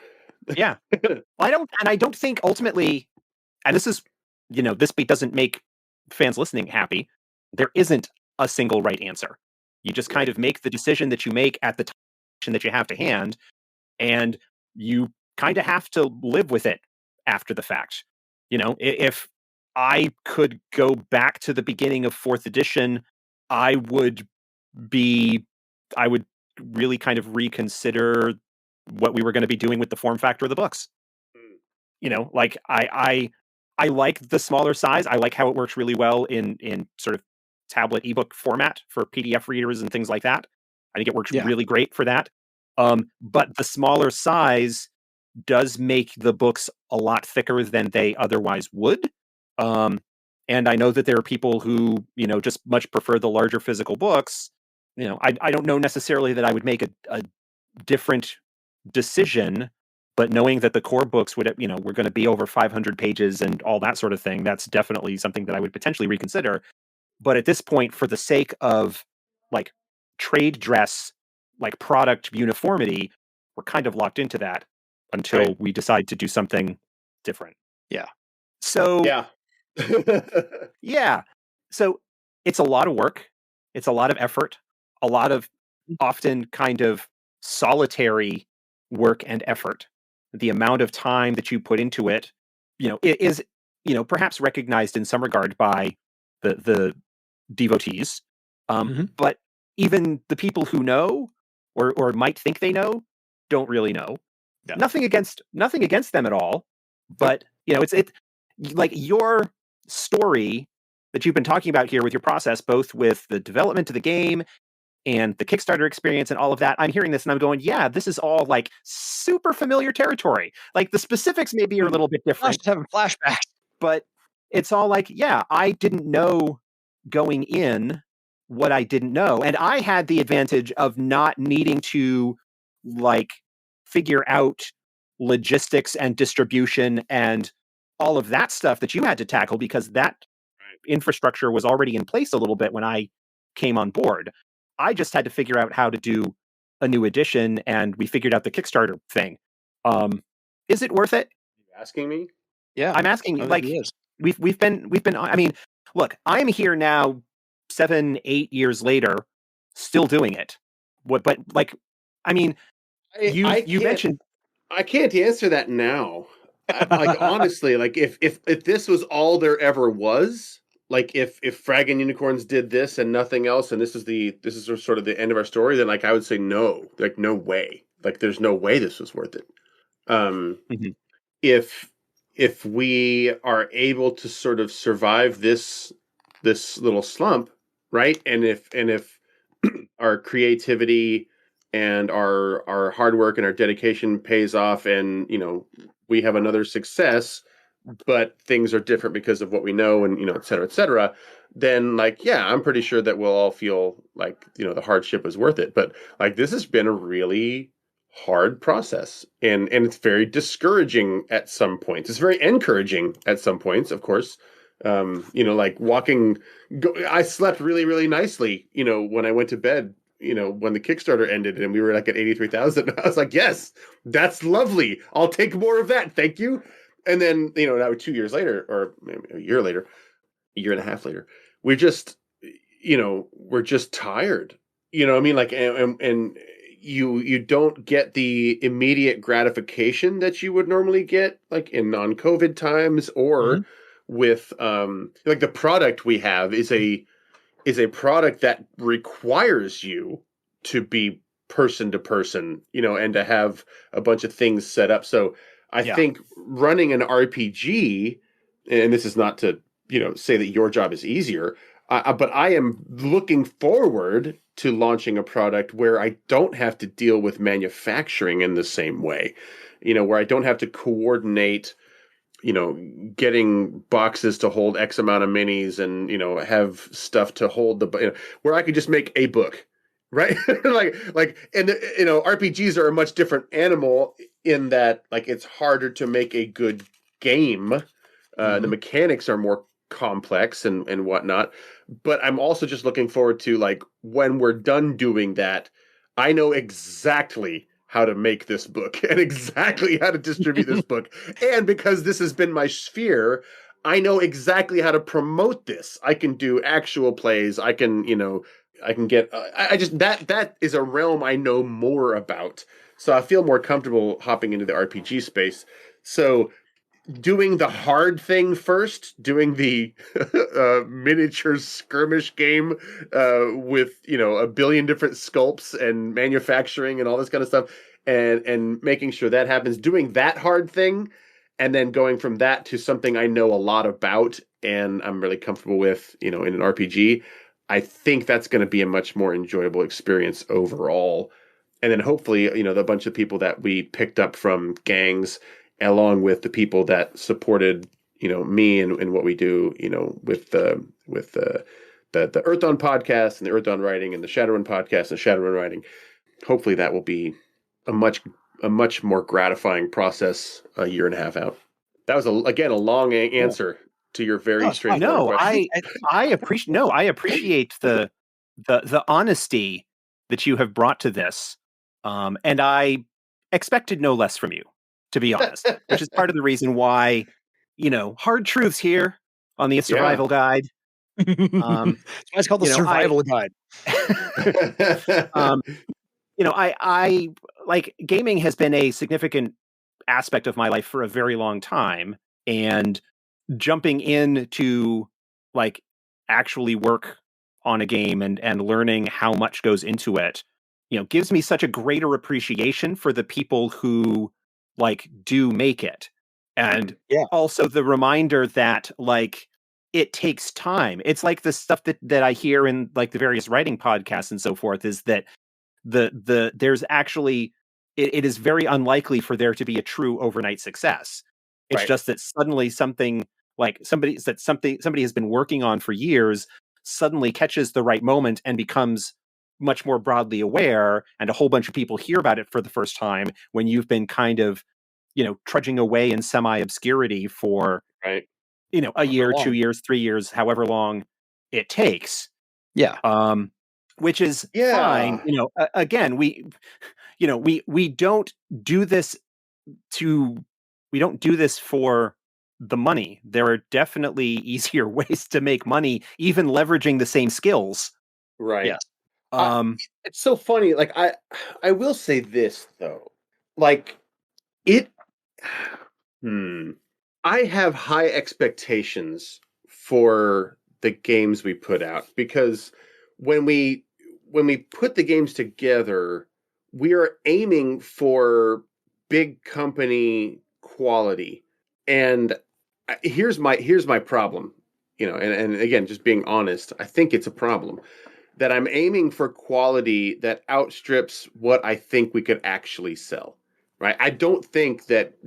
Yeah. I don't think ultimately, and this is, this doesn't make fans listening happy. There isn't a single right answer. You just kind of make the decision that you make at the time that you have to hand, and you kind of have to live with it after the fact. If I could go back to the beginning of fourth edition, I would really kind of reconsider what we were going to be doing with the form factor of the books. I like the smaller size. I like how it works really well in sort of tablet ebook format for PDF readers and things like that. I think it works really great for that. But the smaller size does make the books a lot thicker than they otherwise would. And I know that there are people who, just much prefer the larger physical books. I don't know necessarily that I would make a different decision, but knowing that the core books would, were going to be over 500 pages and all that sort of thing, that's definitely something that I would potentially reconsider. But at this point, for the sake of like trade dress, like product uniformity, we're kind of locked into that until we decide to do something different. Yeah. So Yeah. yeah. So it's a lot of work. It's a lot of effort, a lot of often kind of solitary work and effort. The amount of time that you put into it, it is, perhaps recognized in some regard by the devotees. But even the people who know or might think they know don't really know. Yeah. Nothing against them at all. But it's like your story that you've been talking about here with your process, both with the development of the game and the Kickstarter experience and all of that. I'm hearing this and I'm going, yeah, this is all like super familiar territory. Like the specifics maybe are a little bit I'm different, just having flashbacks. but it's all like, yeah, I didn't know going in what I didn't know. And I had the advantage of not needing to like figure out logistics and distribution and all of that stuff that you had to tackle, because that infrastructure was already in place a little bit when I came on board. I just had to figure out how to do a new edition, and we figured out the Kickstarter thing. Is it worth it? You asking me? Yeah. I'm asking, I like, think it is. we've been, I mean, look, I'm here now 7-8 years later, still doing it. But like, I mean, you mentioned, I can't answer that now. Like honestly, like if this was all there ever was, like if Fragging Unicorns did this and nothing else, and this is sort of the end of our story, then like I would say no, like no way, like there's no way this was worth it. Mhm. If we are able to sort of survive this little slump, right, and if our creativity and our hard work and our dedication pays off, and we have another success, but things are different because of what we know, and et cetera, then like yeah, I'm pretty sure that we'll all feel like the hardship is worth it. But like this has been a really hard process, and it's very discouraging at some points. It's very encouraging at some points, of course. Like I slept really, really nicely, when I went to bed, when the Kickstarter ended and we were like at 83,000. I was like, yes, that's lovely. I'll take more of that. Thank you. And then, now 2 years later, or maybe a year later, a year and a half later, we're just, we're just tired. You know what I mean? Like, and you don't get the immediate gratification that you would normally get, like in non-COVID times, or with like the product we have is a product that requires you to be person to person, and to have a bunch of things set up. So I think running an RPG, and this is not to, say that your job is easier, but I am looking forward to launching a product where I don't have to deal with manufacturing in the same way, where I don't have to coordinate, getting boxes to hold X amount of minis, and, have stuff to hold where I could just make a book, right? and RPGs are a much different animal in that, like, it's harder to make a good game. The mechanics are more complex and whatnot, but I'm also just looking forward to, like, when we're done doing that, I know exactly how to make this book and exactly how to distribute this book. And because this has been my sphere, I know exactly how to promote this. I can do actual plays. I can, I can get, I just, that is a realm I know more about. So I feel more comfortable hopping into the RPG space. So doing the hard thing first, doing the miniature skirmish game with a billion different sculpts and manufacturing and all this kind of stuff, and making sure that happens, doing that hard thing, and then going from that to something I know a lot about and I'm really comfortable with, in an RPG. I think that's going to be a much more enjoyable experience overall. And then hopefully, the bunch of people that we picked up from gangs, along with the people that supported, me and what we do, with the Earthdawn podcast and the Earthdawn writing and the Shadowrun podcast and Shadowrun writing. Hopefully that will be a much a much more gratifying process a year and a half out. That was again a long answer to your very it's fine. straightforward No, question. I appreciate the honesty that you have brought to this, and I expected no less from you, to be honest. Which is part of the reason why, hard truths here on the Survival Guide. It's called the Survival Guide. um, I like gaming has been a significant aspect of my life for a very long time, and jumping in to like actually work on a game and learning how much goes into it, gives me such a greater appreciation for the people who like do make it. And also the reminder that like it takes time. It's like the stuff that I hear in like the various writing podcasts and so forth, is that there's actually it is very unlikely for there to be a true overnight success. It's just that suddenly something like somebody has been working on for years suddenly catches the right moment and becomes much more broadly aware, and a whole bunch of people hear about it for the first time when you've been kind of, trudging away in semi-obscurity for a year, 2 years, 3 years, however long it takes. Which is fine. Again, we don't do this we don't do this for the money. There are definitely easier ways to make money, even leveraging the same skills. Right. Yes. It's so funny. Like I will say this though, like it. I have high expectations for the games we put out, because when we put the games together, we are aiming for big company quality. And here's my problem, and again, just being honest, I think it's a problem that I'm aiming for quality that outstrips what I think we could actually sell. Right? I don't think that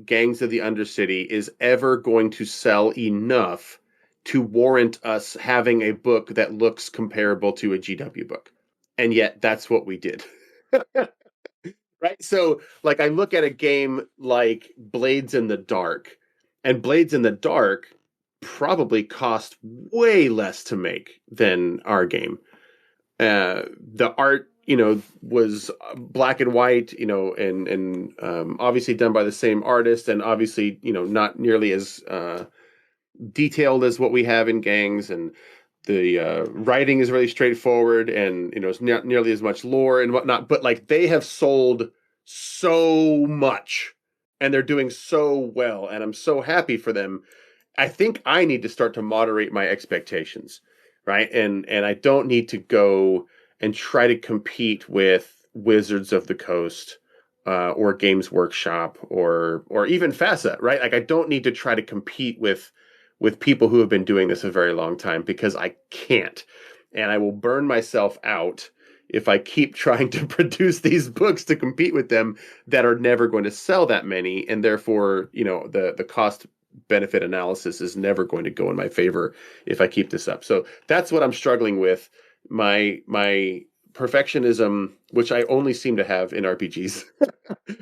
Gangs of the Undercity is ever going to sell enough to warrant us having a book that looks comparable to a GW book. And yet that's what we did. Right? So like I look at a game like Blades in the Dark, and Blades in the Dark probably cost way less to make than our game. The art, was black and white, and obviously done by the same artist, and obviously, not nearly as detailed as what we have in Gangs, and the writing is really straightforward, and it's not nearly as much lore and whatnot. But like they have sold so much, and they're doing so well, and I'm so happy for them. I think I need to start to moderate my expectations, right? And I don't need to go and try to compete with Wizards of the Coast or Games Workshop or even FASA, right? Like I don't need to try to compete with people who have been doing this a very long time, because I can't. And I will burn myself out if I keep trying to produce these books to compete with them that are never going to sell that many, and therefore, the cost benefit analysis is never going to go in my favor if I keep this up. So that's what I'm struggling with. My perfectionism, which I only seem to have in RPGs,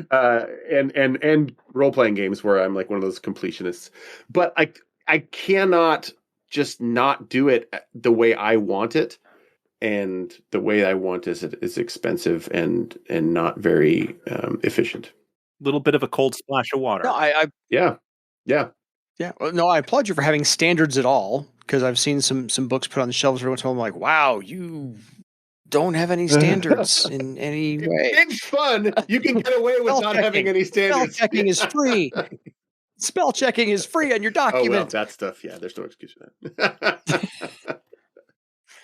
and role playing games where I'm like one of those completionists. But I cannot just not do it the way I want it, and the way I want is expensive and not very efficient. Little bit of a cold splash of water. No, yeah. Well, no, I applaud you for having standards at all, because I've seen some books put on the shelves every once in a while. I'm like, wow, you don't have any standards in any way. Big fun. You can get away with not having any standards. Spell checking is free. Spell checking is free on your document. Oh, well, that stuff, yeah, there's no excuse for that.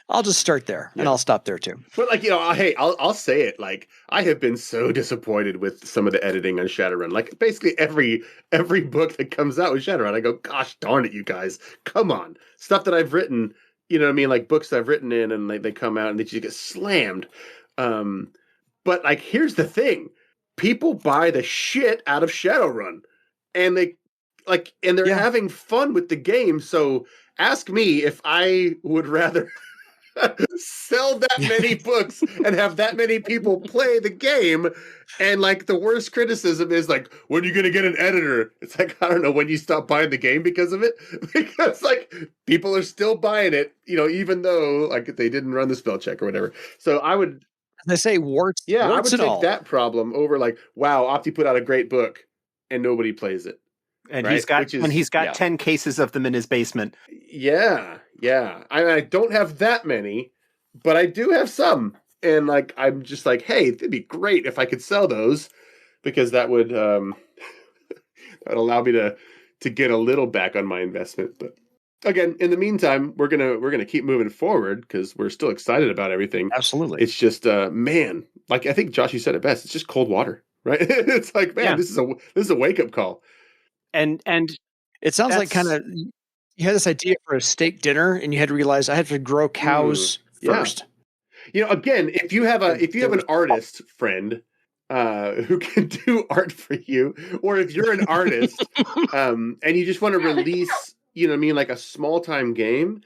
I'll just start there, and I'll stop there too. But like, hey, I'll say it. Like, I have been so disappointed with some of the editing on Shadowrun. Like, basically every book that comes out with Shadowrun, I go, gosh darn it, you guys, come on. Stuff that I've written, you know what I mean? Like books that I've written in, and they come out and they just get slammed. But like, here's the thing: people buy the shit out of Shadowrun, and they're having fun with the game. So ask me if I would rather sell that many books and have that many people play the game. And like the worst criticism is like, when are you going to get an editor? It's like, I don't know, when you stop buying the game because of it, because like people are still buying it, even though like they didn't run the spell check or whatever. So I would, They say warts. yeah, I warts would and take all. that problem over like, wow, Opti put out a great book and nobody plays it. And right? he's got Yeah. 10 cases of them in his basement. Yeah. I don't have that many, but I do have some. And like I'm just like, hey, it'd be great if I could sell those, because that would that would allow me to get a little back on my investment. But again, in the meantime, we're gonna keep moving forward because we're still excited about everything. Absolutely. It's just man, like I think Josh, you said it best. It's just cold water, right? It's like, man, this is a wake up call. And it sounds like kind of you had this idea for a steak dinner, and you had to realize I had to grow cows first. Again, if you have an artist friend who can do art for you, or if you're an artist and you just want to release, like a small time game,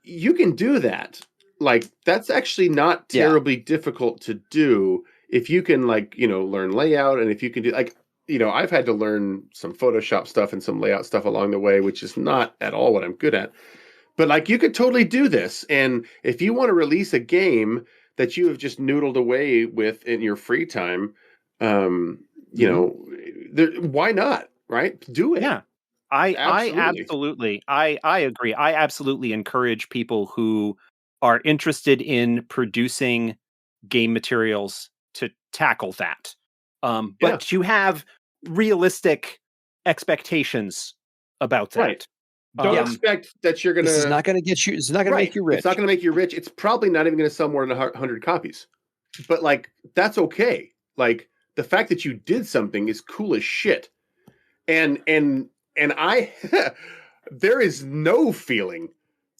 you can do that. Like that's actually not terribly difficult to do if you can learn layout, and if you can do I've had to learn some Photoshop stuff and some layout stuff along the way, which is not at all what I'm good at. But you could totally do this. And if you want to release a game that you have just noodled away with in your free time, why not? Right? Do it. Yeah. I absolutely agree. I absolutely encourage people who are interested in producing game materials to tackle that. But you have realistic expectations about that. Right. Don't expect that you're going to... This is not going to get you... It's not going to make you rich. It's not going to make you rich. It's probably not even going to sell more than 100 copies. But, that's okay. The fact that you did something is cool as shit. And I... there is no feeling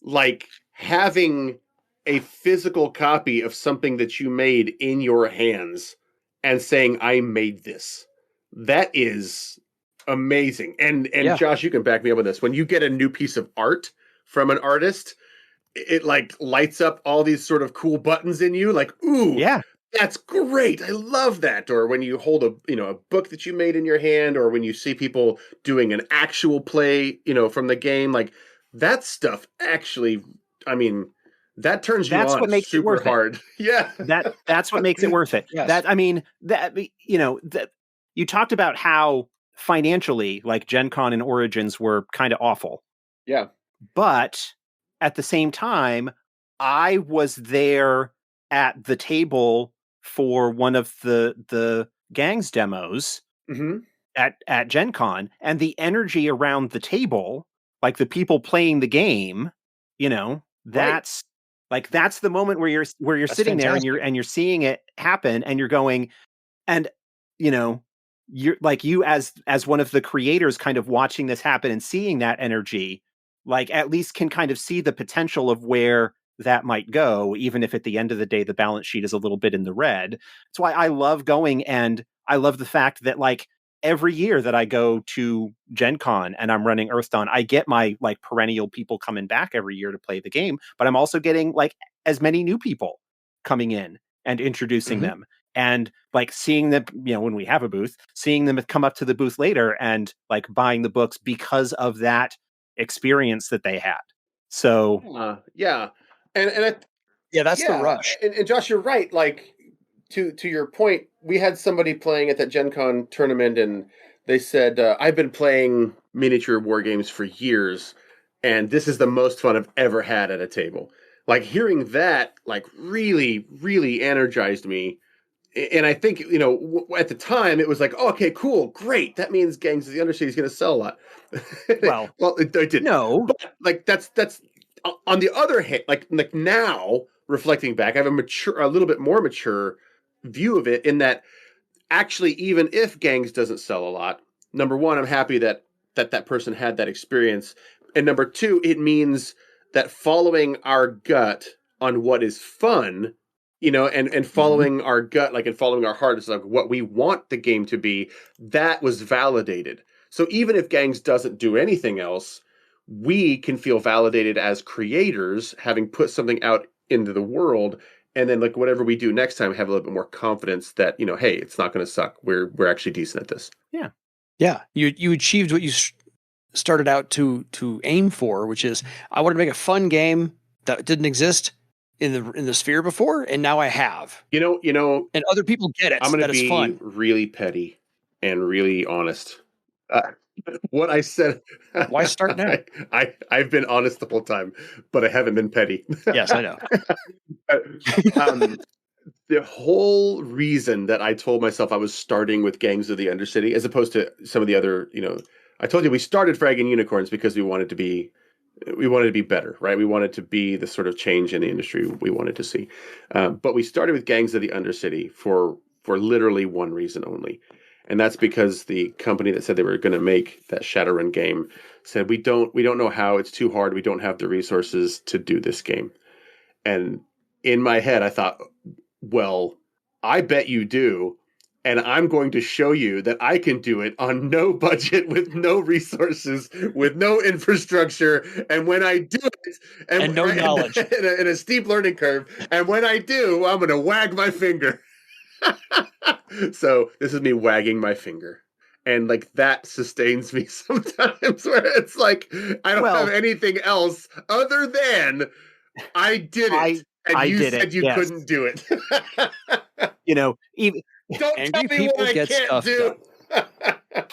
like having a physical copy of something that you made in your hands and saying, I made this. That is... amazing. And Josh, you can back me up on this. When you get a new piece of art from an artist, it lights up all these sort of cool buttons in you, ooh, yeah, that's great. I love that. Or when you hold a book that you made in your hand, or when you see people doing an actual play, from the game, that stuff actually, that turns you on. What makes super it hard. Yeah. That's what makes it worth it. Yes. You talked about how financially, Gen Con and Origins were kind of awful. Yeah. But at the same time, I was there at the table for one of the gangs demos at Gen Con, and the energy around the table, the people playing the game, that's that's the moment where you're sitting fantastic. There and you're seeing it happen, and you're going, and you're you as one of the creators kind of watching this happen and seeing that energy, at least can kind of see the potential of where that might go, even if at the end of the day the balance sheet is a little bit in the red. That's why I love going, and I love the fact that every year that I go to Gen Con and I'm running Earthdawn, I get my perennial people coming back every year to play the game, but I'm also getting as many new people coming in and introducing them. And seeing them, when we have a booth, seeing them come up to the booth later and buying the books because of that experience that they had. So yeah, that's the rush. And Josh, you're right. To your point, we had somebody playing at that Gen Con tournament, and they said, "I've been playing miniature war games for years, and this is the most fun I've ever had at a table." Hearing that, really, really energized me. And I think, at the time it was oh, okay, cool, great. That means Gangs of the Undercity is going to sell a lot. Well, it didn't. No, but that's on the other hand, now reflecting back, I have a little bit more mature view of it, in that actually, even if Gangs doesn't sell a lot, number one, I'm happy that person had that experience, and number two, it means that following our gut on what is fun, and following our gut, and following our heart is what we want the game to be, that was validated. So even if Gangs doesn't do anything else, we can feel validated as creators, having put something out into the world, and then like whatever we do next time, have a little bit more confidence that, you know, hey, it's not going to suck. We're actually decent at this. Yeah, you achieved what you started out to aim for, which is I wanted to make a fun game that didn't exist in the sphere before, and now I have. You know, And other people get it. I'm going to That is be fun. really petty and really honest. What I said. Why start now? I've been honest the whole time, but I haven't been petty. Yes, I know. The whole reason that I told myself I was starting with Gangs of the Undercity, as opposed to some of the other, you know, I told you we started Fragging Unicorns because we wanted to be better, right? We wanted to be the sort of change in the industry we wanted to see. But we started with Gangs of the Undercity for literally one reason only. And that's because the company that said they were going to make that Shadowrun game said, we don't know how, it's too hard. We don't have the resources to do this game. And in my head, I thought, well, I bet you do. And I'm going to show you that I can do it on no budget, with no resources, with no infrastructure. And when I do it, And no knowledge. in a steep learning curve, and when I do, I'm going to wag my finger. So this is me wagging my finger. And like that sustains me sometimes, where it's like I don't have anything else other than I did it. And you said you couldn't do it. You know, even don't tell me what I can't do.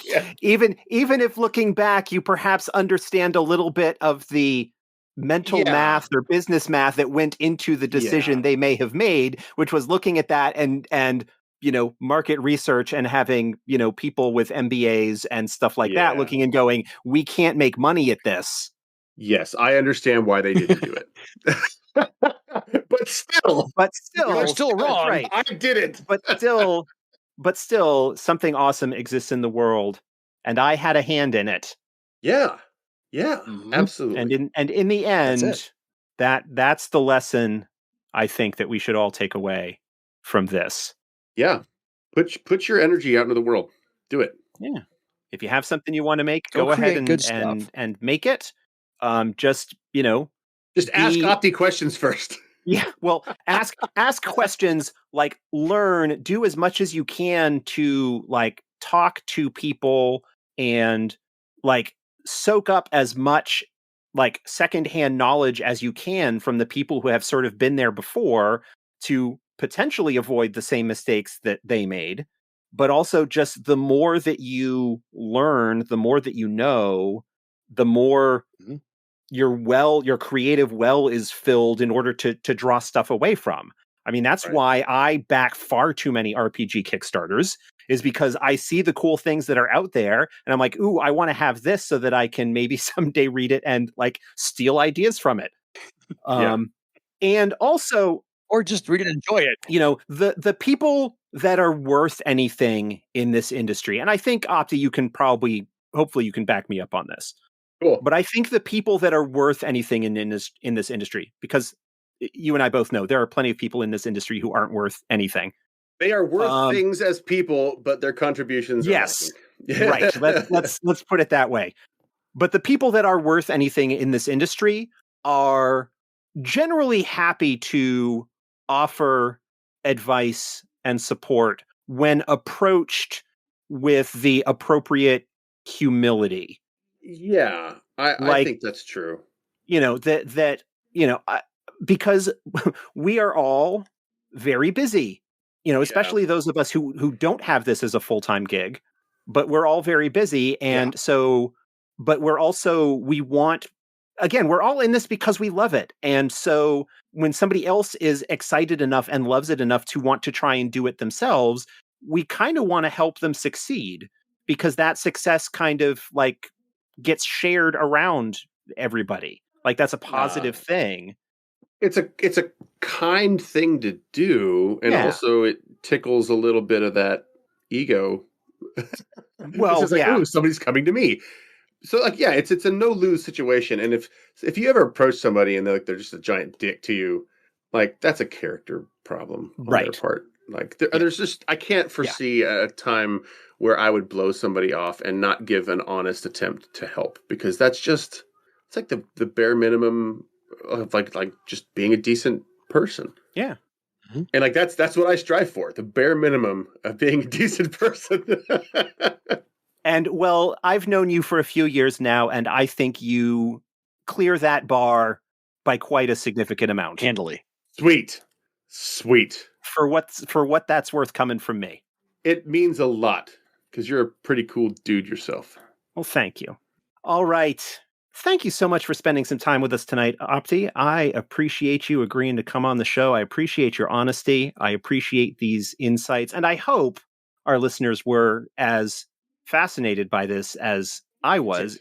Yeah. Even if looking back, you perhaps understand a little bit of the mental math or business math that went into the decision they may have made, which was looking at that and you know, market research and having, you know, people with MBAs and stuff like that looking and going, we can't make money at this. Yes, I understand why they didn't do it. But still, you're still wrong. Right. I did it. But still, something awesome exists in the world, and I had a hand in it. Yeah, mm-hmm. Absolutely. And in the end, that's the lesson I think that we should all take away from this. Yeah, put your energy out into the world. Do it. Yeah. If you have something you want to make, go ahead and make it. Just, you know, just ask Opti questions first. Yeah, well, ask questions, like learn, do as much as you can to like talk to people and like soak up as much like secondhand knowledge as you can from the people who have sort of been there before to potentially avoid the same mistakes that they made. But also just the more that you learn, the more that you know, the more your creative well is filled in order to draw stuff away from. I mean, that's why I back far too many RPG Kickstarters, is because I see the cool things that are out there and I'm like, ooh, I want to have this so that I can maybe someday read it and like steal ideas from it. And also, or just read it and enjoy it. You know, the people that are worth anything in this industry, and I think Opti, you can hopefully you can back me up on this. Cool. But I think the people that are worth anything in this industry, because you and I both know there are plenty of people in this industry who aren't worth anything. They are worth things as people, but their contributions are right. Let's put it that way. But the people that are worth anything in this industry are generally happy to offer advice and support when approached with the appropriate humility. Yeah, I think that's true. You know, that you know, because we are all very busy, you know, especially those of us who don't have this as a full-time gig, but we're all very busy. And so, but we're also, we're all in this because we love it. And so when somebody else is excited enough and loves it enough to want to try and do it themselves, we kind of want to help them succeed, because that success kind of like gets shared around everybody. Like that's a positive thing. It's a kind thing to do, and also it tickles a little bit of that ego. Well, it's like, ooh, somebody's coming to me. So like, it's a no lose situation. And if you ever approach somebody and they're just a giant dick to you, like that's a character problem on their part. Like there's just, I can't foresee a time where I would blow somebody off and not give an honest attempt to help, because that's just It's like the bare minimum of like just being a decent person. Yeah. And like that's what I strive for, the bare minimum of being a decent person. And well, I've known you for a few years now, and I think you clear that bar by quite a significant amount. Handily. Sweet. For what that's worth coming from me. It means a lot because you're a pretty cool dude yourself. Well, thank you. All right. Thank you so much for spending some time with us tonight, Opti. I appreciate you agreeing to come on the show. I appreciate your honesty. I appreciate these insights. And I hope our listeners were as fascinated by this as I was.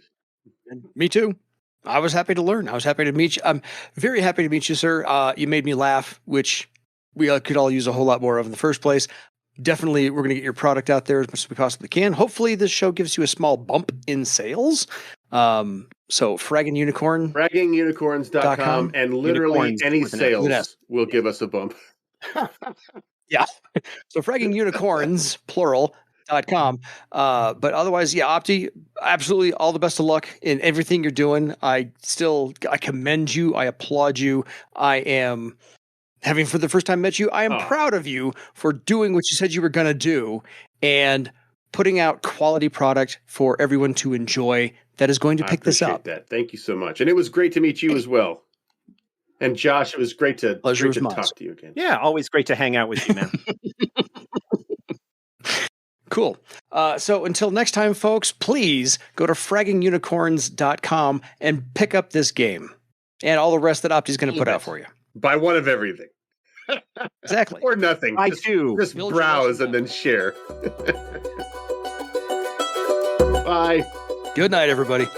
Me too. I was happy to learn. I was happy to meet you. I'm very happy to meet you, sir. You made me laugh, which we could all use a whole lot more of in the first place. Definitely, we're going to get your product out there as much as we possibly can. Hopefully, this show gives you a small bump in sales. So, Fragging Unicorn. FraggingUnicorns.com, and literally Unicorns any with an sales will give us a bump. Yeah. So, Fragging Unicorns, plural.com. But otherwise, yeah, Opti, absolutely all the best of luck in everything you're doing. I commend you. I applaud you. I am, having for the first time met you, I am proud of you for doing what you said you were going to do and putting out quality product for everyone to enjoy that is going to pick this up. That. Thank you so much. And it was great to meet you as well. And Josh, it was great to talk to you again. Yeah, always great to hang out with you, man. Cool. So until next time, folks, please go to fraggingunicorns.com and pick up this game and all the rest that Opti's going to put out for you. Buy one of everything. Exactly. Or nothing. Just browse and then share. Bye. Good night, everybody.